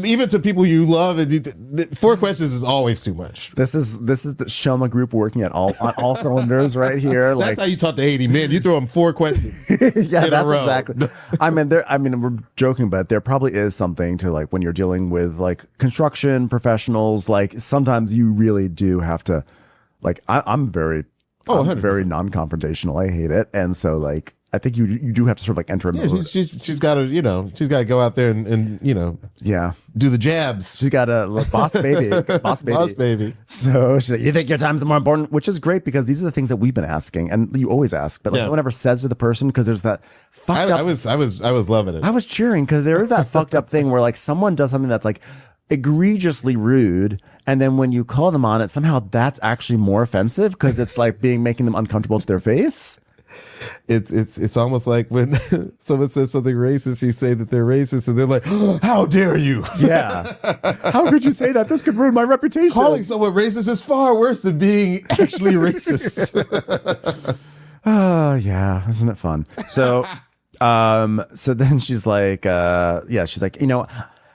even to people you love, and 4 questions is always too much. This is the Shelma group working on all cylinders right here. That's how you talk to 80 men. You throw them 4 questions. Yeah, that's exactly. I mean, we're joking, but there probably is something to like when you're dealing with like construction professionals. Like sometimes you really do have to. Like I'm very non-confrontational. I hate it, and so like. I think you do have to sort of like enter a mode. She's got to go out there and do the jabs. She's got a boss baby. So she's like, you think your time's more important, which is great because these are the things that we've been asking, and you always ask, but like no one ever says to the person because there's that fucked up. I was loving it. I was cheering because there is that fucked up thing where like someone does something that's like egregiously rude, and then when you call them on it, somehow that's actually more offensive because it's like making them uncomfortable to their face. It's almost like when someone says something racist, you say that they're racist, and they're like, oh, "How dare you?" Yeah, how could you say that? This could ruin my reputation. Calling someone racist is far worse than being actually racist. Oh yeah, isn't it fun? So, so then she's like, she's like,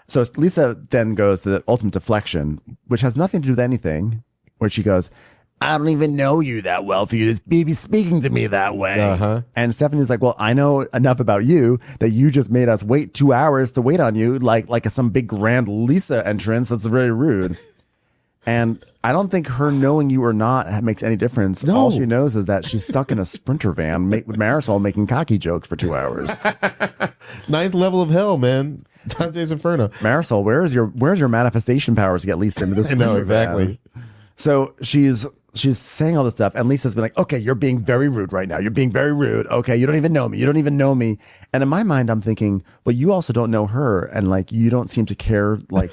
So Lisa then goes to the ultimate deflection, which has nothing to do with anything, where she goes, I don't even know you that well for you to be speaking to me that way. And Stephanie's like, well, I know enough about you that you just made us wait 2 hours to wait on you, like some big grand Lisa entrance. That's very rude. And I don't think her knowing you or not makes any difference. No. All she knows is that she's stuck in a Sprinter van with Marisol making cocky jokes for 2 hours. Ninth level of hell, man. Dante's Inferno. Marisol, where's your manifestation powers to get Lisa into this? I know, Sprinter exactly. van? So she's saying all this stuff, and Lisa's been like, okay, you're being very rude right now. You're being very rude. Okay, you don't even know me. You don't even know me. And in my mind, I'm thinking, well, you also don't know her, and like you don't seem to care. Don't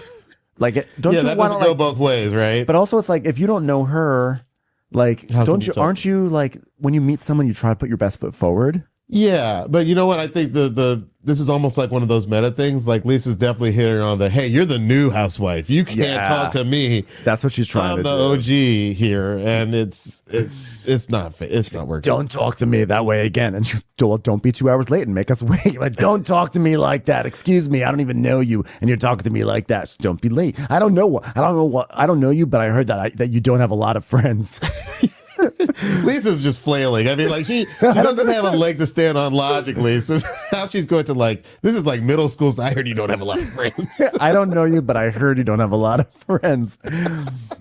you That want doesn't go both ways, right? But also, it's like if you don't know her, like, How can don't you you? talk? Aren't you like when you meet someone, you try to put your best foot forward? Yeah, but you know what? I think this is almost like one of those meta things. Like Lisa's definitely hitting on the, hey, you're the new housewife. You can't talk to me. That's what she's trying to I'm do. the OG here, and it's not working. Don't talk to me that way again. And she's, well, don't be 2 hours late and make us wait. Like, don't talk to me like that. Excuse me, I don't even know you, and you're talking to me like that. So don't be late. I don't know you, but I heard that you don't have a lot of friends. Lisa's just flailing. I mean, like she doesn't have a leg to stand on logically. So now she's going to this is like middle school. So I heard you don't have a lot of friends. I don't know you, but I heard you don't have a lot of friends.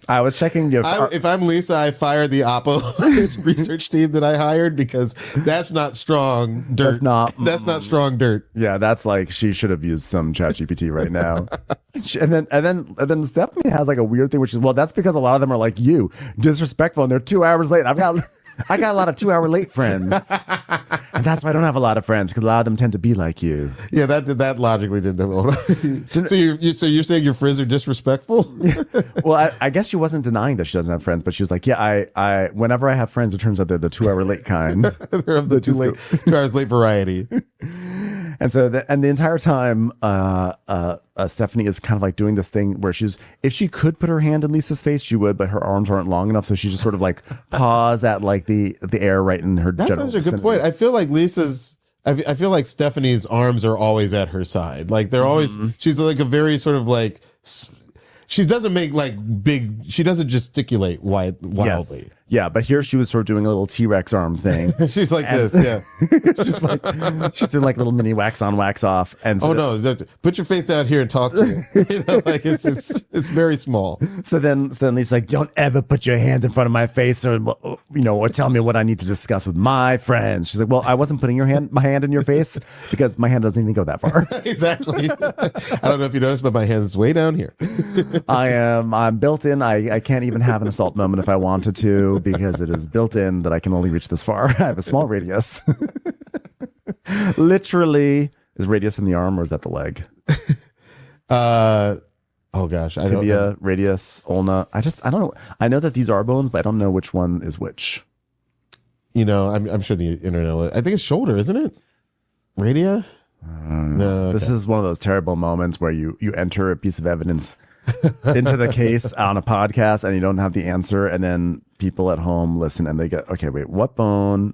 I was checking if I'm Lisa, I fire the Oppo research team that I hired because that's not strong dirt. That's not strong dirt. Yeah, that's like she should have used some ChatGPT right now. And then Stephanie has like a weird thing, which is, well, that's because a lot of them are like you, disrespectful, and they're 2 hours late. I got a lot of 2 hour late friends, and that's why I don't have a lot of friends, because a lot of them tend to be like you. Yeah, that logically didn't hold. So you're saying your friends are disrespectful? Well, I guess she wasn't denying that she doesn't have friends, but she was like, yeah, I whenever I have friends, it turns out they're the 2 hour late kind. They're of the 2 hours late variety. And so the entire time, Stephanie is kind of like doing this thing where if she could put her hand in Lisa's face, she would, but her arms aren't long enough. So she just sort of like paws at like the air right in her general That's a good point. I feel like I feel like Stephanie's arms are always at her side. Like they're always, she's like a very sort of like, she doesn't make like big, she doesn't gesticulate wildly. Yes. Yeah, but here she was sort of doing a little T-Rex arm thing. She's like this, yeah. she's doing like little mini wax on, wax off. And so no, put your face down here and talk to me. Like it's very small. So then Lisa's like, don't ever put your hand in front of my face, or tell me what I need to discuss with my friends. She's like, well, I wasn't putting my hand in your face because my hand doesn't even go that far. Exactly. I don't know if you noticed, but my hand is way down here. I'm built in. I can't even have an assault moment if I wanted to, because it is built in that I can only reach this far. I have a small radius. Literally, is radius in the arm or is that the leg? Oh gosh, I don't know. Tibia, radius, ulna. I don't know. I know that these are bones, but I don't know which one is which. I'm sure the internet. I think it's shoulder, isn't it? Radia. No. Okay. This is one of those terrible moments where you enter a piece of evidence into the case on a podcast and you don't have the answer, and then people at home listen and they get, okay, wait, what bone?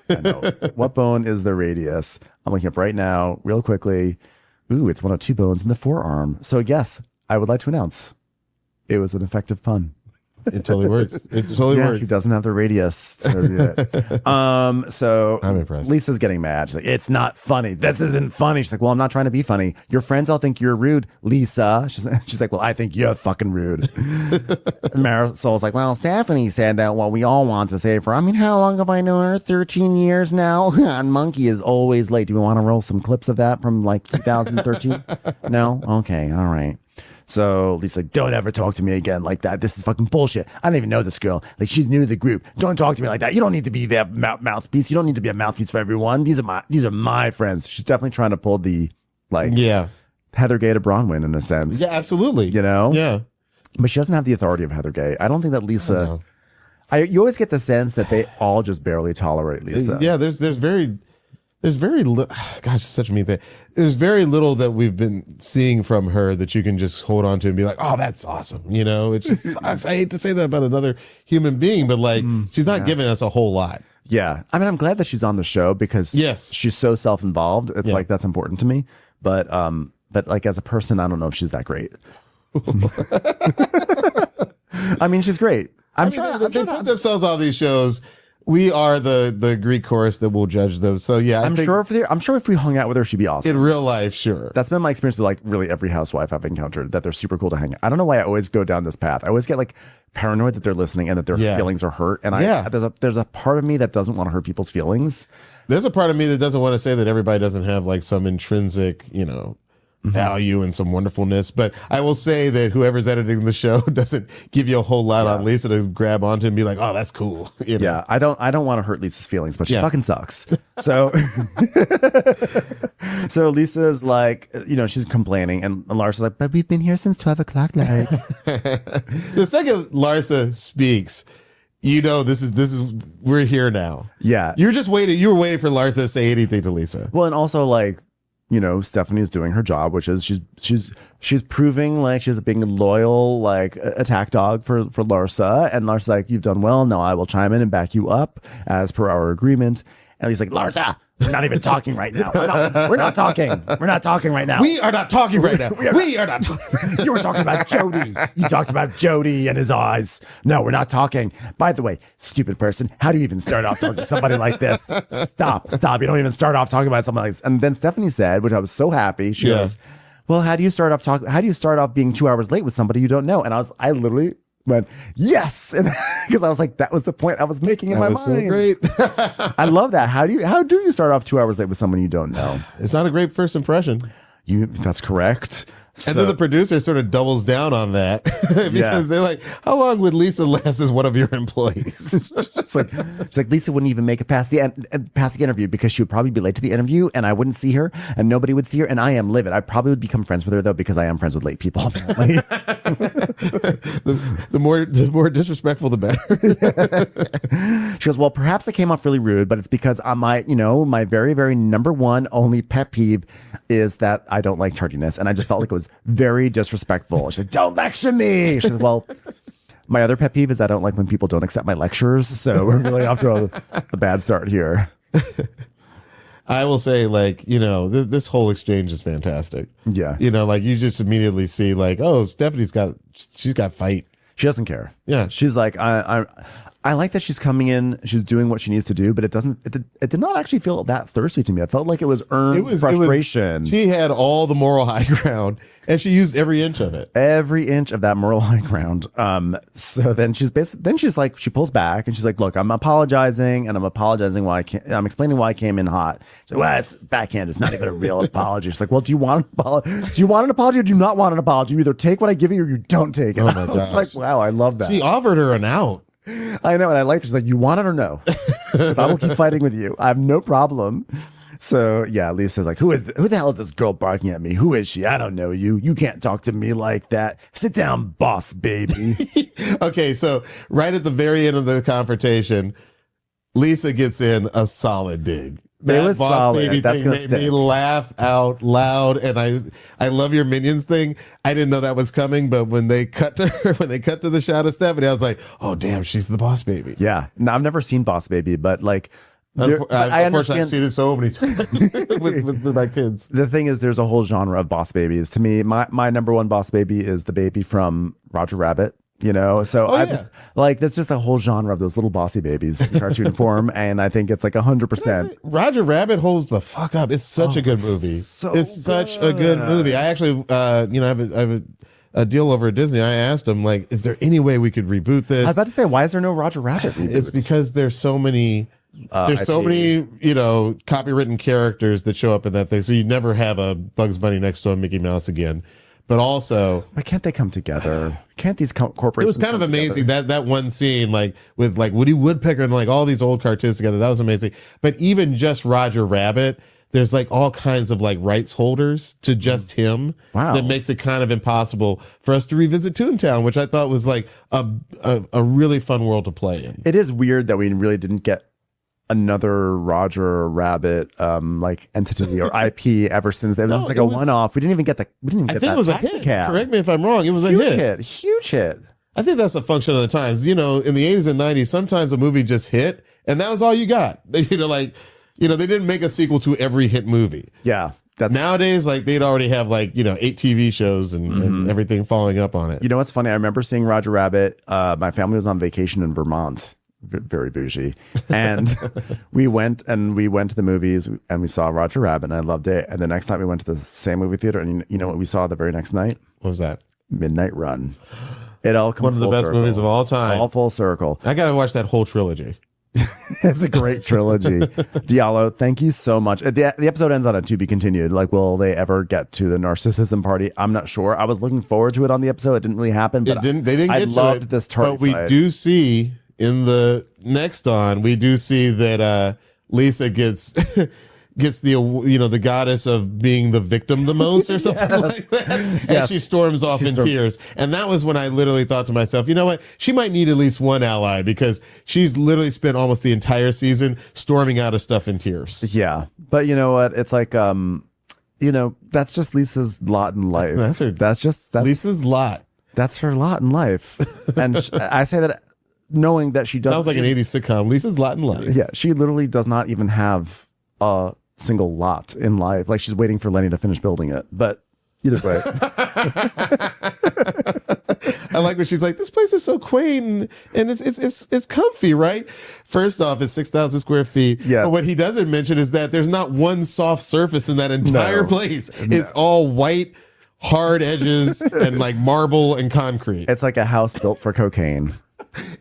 I know. What bone is the radius? I'm looking up right now, real quickly. Ooh, it's one of 2 bones in the forearm. So yes, I would like to announce it was an effective pun. It totally works. It totally works. He doesn't have the radius. So I'm impressed. Lisa's getting mad. She's like, it's not funny. This isn't funny. She's like, well, I'm not trying to be funny. Your friends all think you're rude, Lisa. She's like, well, I think you're fucking rude. And Marisol's like, well, Stephanie said that what we all want to say for, I mean, how long have I known her? 13 years now. And Monkey is always late. Do we want to roll some clips of that from like 2013? No? Okay. All right. So Lisa's like, don't ever talk to me again like that. This is fucking bullshit. I don't even know this girl. Like, she's new to the group. Don't talk to me like that. You don't need to be their mouthpiece. You don't need to be a mouthpiece for everyone. These are my friends. She's definitely trying to pull the Heather Gay to Bronwyn in a sense. Yeah, absolutely. Yeah. But she doesn't have the authority of Heather Gay. I don't think that Lisa. You always get the sense that they all just barely tolerate Lisa. Yeah, there's very little. Gosh, it's such a mean thing. There's very little that we've been seeing from her that you can just hold on to and be like, oh, that's awesome. It's just sucks. I hate to say that about another human being, but like, she's not giving us a whole lot. Yeah. I mean, I'm glad that she's on the show because she's so self-involved. It's like, that's important to me. But like as a person, I don't know if she's that great. I mean, she's great. They put themselves on these shows. We are the Greek chorus that will judge them. So yeah, I'm sure if we hung out with her, she'd be awesome. In real life, sure. That's been my experience with like really every housewife I've encountered, that they're super cool to hang out. I don't know why I always go down this path. I always get like paranoid that they're listening and that their feelings are hurt. And there's a part of me that doesn't want to hurt people's feelings. There's a part of me that doesn't want to say that everybody doesn't have like some intrinsic, value and some wonderfulness. But I will say that whoever's editing the show doesn't give you a whole lot on Lisa to grab onto and be like, oh, that's cool. Yeah, I don't want to hurt Lisa's feelings, but she fucking sucks. So so Lisa's like, she's complaining, and Larsa's like, but we've been here since 12 o'clock. Like, the second Larsa speaks, this is we're here now. Yeah, you were waiting for Larsa to say anything to Lisa. Well, and also like, Stephanie's doing her job, which is she's proving like she's a being loyal, like attack dog for Larsa. And Larsa's like, you've done well. Now I will chime in and back you up as per our agreement. And he's like, Larsa, we're not even talking right now. We're not talking. We're not talking right now. We are not talking right now. We are not talking. You were talking about Jody. You talked about Jody and his eyes. No, we're not talking. By the way, stupid person, how do you even start off talking to somebody like this? Stop. You don't even start off talking about something like this. And then Stephanie said, which I was so happy, she goes, well, how do you start off being 2 hours late with somebody you don't know? And I literally went, yes, and because I was like, that was the point I was making in my mind. So great. I love that. How do you start off 2 hours late with someone you don't know? It's not a great first impression. That's correct. And then the producer sort of doubles down on that because they're like, how long would Lisa last as one of your employees? It's like Lisa wouldn't even make it past the interview because she would probably be late to the interview and I wouldn't see her and nobody would see her. And I am livid. I probably would become friends with her though, because I am friends with late people. Apparently. the more disrespectful, the better. She goes, well, perhaps I came off really rude, but it's because my very, very number one only pet peeve is that I don't like tardiness. And I just felt like it was very disrespectful. She's like, don't lecture me. She said, well, my other pet peeve is I don't like when people don't accept my lectures. So we're really off to a bad start here. I will say, like, this whole exchange is fantastic. Yeah. Like you just immediately see like, oh, she's got fight. She doesn't care. Yeah. She's like, I like that she's coming in, she's doing what she needs to do, but it did not actually feel that thirsty to me. I felt like it was earned frustration. She had all the moral high ground and she used every inch of it. Every inch of that moral high ground. So then she pulls back and she's like, look, I'm apologizing and I'm explaining why I came in hot. She's like, well, it's backhand. It's not even a real apology. She's like, well, do you want an apology or do you not want an apology? You either take what I give you or you don't take it. Oh my gosh. I was like, wow, I love that. She offered her an out. I know, and I liked her. She's like, you want it or no? I will keep fighting with you. I have no problem. So yeah, Lisa's like, who the hell is this girl barking at me? Who is she? I don't know you. You can't talk to me like that. Sit down, boss baby. Okay, so right at the very end of the confrontation, Lisa gets in a solid dig. That boss solid. baby That's thing made me laugh out loud, and I love your Minions thing. I didn't know that was coming, but when they cut to the shot of Stephanie, I was like, oh damn, she's the boss baby. Yeah, no, I've never seen Boss Baby, but like, of course I've seen it so many times with my kids. The thing is, there's a whole genre of boss babies. To me, my number one boss baby is the baby from Roger Rabbit. Just like, there's just a whole genre of those little bossy babies in cartoon form, and I think it's like 100%. Roger Rabbit holds the fuck up. It's such a good movie. Such a good movie. I actually, I have a deal over at Disney. I asked him, like, is there any way we could reboot this? I was about to say, why is there no Roger Rabbit reboot? It's because there's so many. There's so many, copywritten characters that show up in that thing. So you never have a Bugs Bunny next to a Mickey Mouse again. But also, why can't they come together? Can't these corporations? It was kind of amazing that one scene, like with like Woody Woodpecker and like all these old cartoons together. That was amazing. But even just Roger Rabbit, there's like all kinds of like rights holders to just him. Wow, that makes it kind of impossible for us to revisit Toontown, which I thought was like a really fun world to play in. It is weird that we really didn't get another Roger Rabbit like entity or IP ever since. It was like a one-off. We didn't even get that. I think it was a hit. Correct me if I'm wrong. It was a hit. Huge hit. I think that's a function of the times. In the 80s and 90s, sometimes a movie just hit, and that was all you got. They didn't make a sequel to every hit movie. Yeah. Nowadays, like they'd already have like 8 TV shows and everything following up on it. You know what's funny? I remember seeing Roger Rabbit. My family was on vacation in Vermont, very bougie, and we went to the movies and we saw Roger Rabbit, and I loved it. And the next time we went to the same movie theater, and you know what we saw the very next night? What was that? Midnight Run. It all comes one of the best movies of all time. All full circle. I got to watch that whole trilogy. It's a great trilogy. Diallo, thank you so much. The episode ends on a to be continued. Like, will they ever get to the narcissism party? I'm not sure. I was looking forward to it on the episode. It didn't really happen. But they didn't I get to loved it, this target but we fight. do see in the next we do see that Lisa gets the goddess of being the victim the most or something like that. And she storms off in tears. And that was when I literally thought to myself, you know what? She might need at least one ally because she's literally spent almost the entire season storming out of stuff in tears. Yeah. But you know what? It's like, that's just Lisa's lot in life. That's Lisa's lot. That's her lot in life. And I say that knowing that she does. Sounds like an 80s sitcom. Lisa's lot in life. Yeah. She literally does not even have a single lot in life. Like, she's waiting for Lenny to finish building it. But either way. I like when she's like, this place is so quaint and it's comfy, right? First off, it's 6,000 square feet. Yeah. But what he doesn't mention is that there's not one soft surface in that entire place. It's all white, hard edges and like marble and concrete. It's like a house built for cocaine.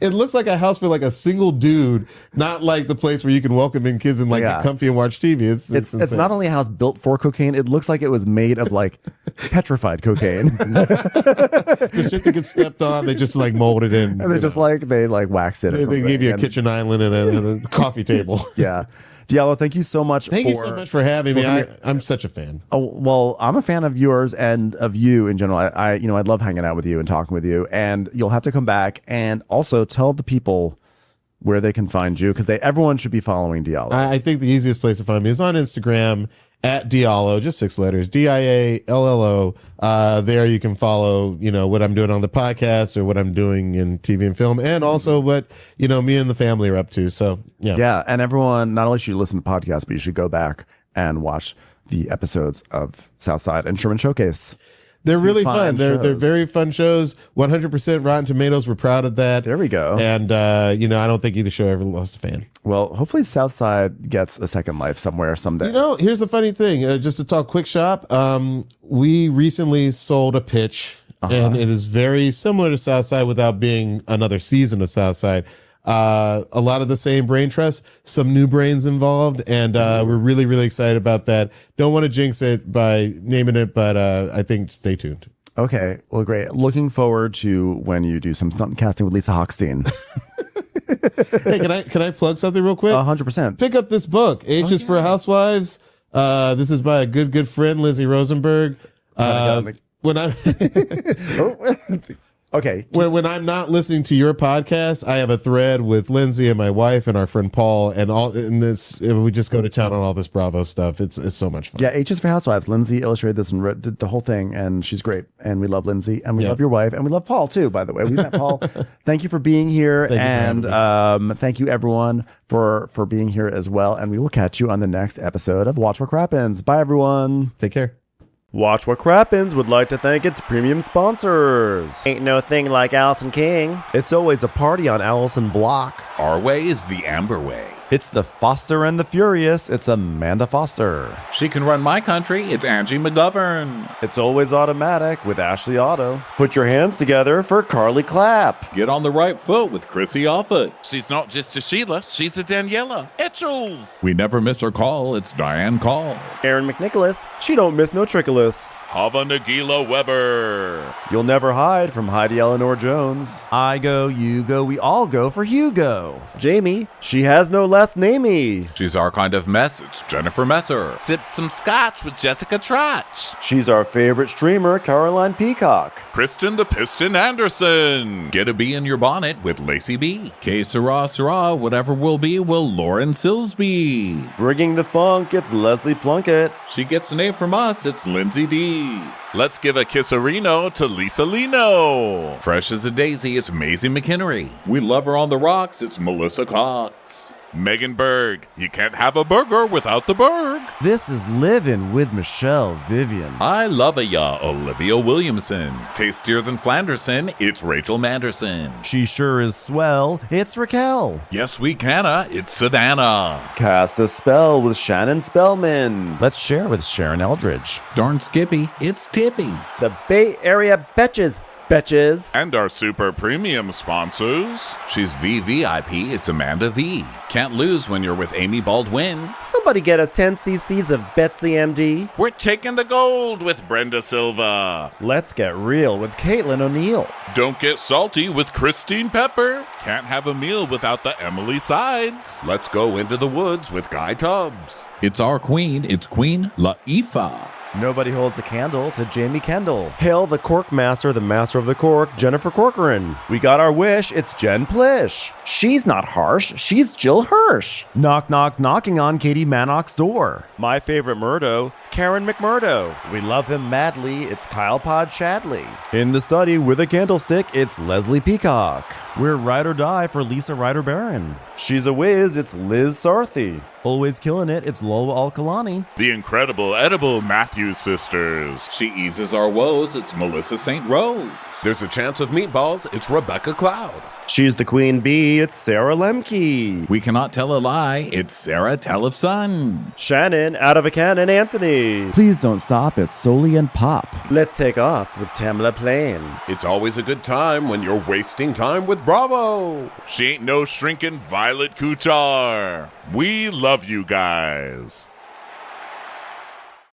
It looks like a house for like a single dude, not like the place where you can welcome in kids and like get comfy and watch TV. It's not only a house built for cocaine, it looks like it was made of like petrified cocaine. The shit that gets stepped on, they just like mold it in. And they wax it. They gave you a kitchen island and a coffee table. Yeah. Diallo, thank you so much. Thank you so much for having me. I'm such a fan. Oh, well, I'm a fan of yours and of you in general. I love hanging out with you and talking with you, and you'll have to come back and also tell the people where they can find you, because everyone should be following Diallo. I think the easiest place to find me is on Instagram at Diallo, just 6 letters, Diallo. There you can follow, what I'm doing on the podcast or what I'm doing in TV and film, and also what, me and the family are up to. So, yeah. Yeah. And everyone, not only should you listen to the podcast, but you should go back and watch the episodes of Southside and Sherman Showcase. They're really fun. They're very fun shows. 100% Rotten Tomatoes. We're proud of that. There we go. And, I don't think either show ever lost a fan. Well, hopefully Southside gets a second life somewhere someday. Here's the funny thing. Just to talk quick shop, we recently sold a pitch, and it is very similar to Southside without being another season of Southside. A lot of the same brain trust, some new brains involved, and we're really, really excited about that. Don't want to jinx it by naming it, but I think stay tuned. Okay, well, great. Looking forward to when you do some stunt casting with Lisa Hochstein. Hey, can I plug something real quick? 100%. Pick up this book, H is for Housewives. This is by a good friend, Lindsay Rosenberg. When I Okay. When I'm not listening to your podcast, I have a thread with Lindsay and my wife and our friend Paul, and we just go to town on all this Bravo stuff. It's so much fun. Yeah, H is for Housewives. Lindsay illustrated this and did the whole thing, and she's great. And we love Lindsay, and we love your wife, and we love Paul too. By the way, we met Paul. Thank you for being here, thank you everyone for being here as well. And we will catch you on the next episode of Watch What Crappens. Bye everyone. Take care. Watch What Crappens would like to thank its premium sponsors. Ain't no thing like Allison King. It's always a party on Allison Block. Our way is the Amber way. It's the Foster and the Furious. It's Amanda Foster. She can run my country. It's Angie McGovern. It's always automatic with Ashley Auto. Put your hands together for Carly Clapp. Get on the right foot with Chrissy Offit. She's not just a Sheila, she's a Daniela Etchels. We never miss her call. It's Diane Call. Aaron McNicholas. She don't miss no trickolas. Hava Nagila Weber. You'll never hide from Heidi Eleanor Jones. I go, you go, we all go for Hugo. Jamie. She has no last namey. She's our kind of mess. It's Jennifer Messer. Sipped some scotch with Jessica Trotch. She's our favorite streamer, Caroline Peacock. Kristen the Piston Anderson. Get a bee in your bonnet with Lacey B. K Sarah, whatever will be, will Lauren Silsby. Bringing the funk, it's Leslie Plunkett. She gets an A from us. It's Lindsay D. Let's give a kisserino to Lisa Lino. Fresh as a daisy, it's Maisie McHenry. We love her on the rocks. It's Melissa Cox. Megan Berg. You can't have a burger without the Berg. This is Livin' with Michelle Vivian. I love ya, Olivia Williamson. Tastier than Flanderson, it's Rachel Manderson. She sure is swell. It's Raquel. Yes, we canna, it's Savannah. Cast a spell with Shannon Spellman. Let's share with Sharon Eldridge. Darn Skippy, it's Tippy. The Bay Area Betches. Betches. And our super premium sponsors. She's VVIP, it's Amanda V. Can't lose when you're with Amy Baldwin. Somebody get us 10 cc's of Betsy MD. We're taking the gold with Brenda Silva. Let's get real with Caitlin O'Neill. Don't get salty with Christine Pepper. Can't have a meal without the Emily Sides. Let's go into the woods with Guy Tubbs. It's our queen, it's Queen Laifah. Nobody holds a candle to Jamie Kendall. Hail the Cork Master, the Master of the Cork, Jennifer Corcoran. We got our wish. It's Jen Plish. She's not harsh, she's Jill Hirsch. Knock, knock, knocking on Katie Manock's door. My favorite Murdo, Karen McMurdo. We love him madly. It's Kyle Pod Shadley. In the study with a candlestick, it's Leslie Peacock. We're ride or die for Lisa Ryder Barron. She's a whiz, it's Liz Sarthy. Always killing it. It's Lola Alkalani. The incredible edible Matthews sisters. She eases our woes, it's Melissa St. Rose. There's a chance of meatballs, it's Rebecca Cloud. She's the queen bee, it's Sarah Lemke. We cannot tell a lie, it's Sarah Telefson. Shannon, out of a cannon, Anthony. Please don't stop. It's Soli and Pop. Let's take off with Tamla Plain. It's always a good time when you're wasting time with Bravo. She ain't no shrinking Violet Couture. We love you guys.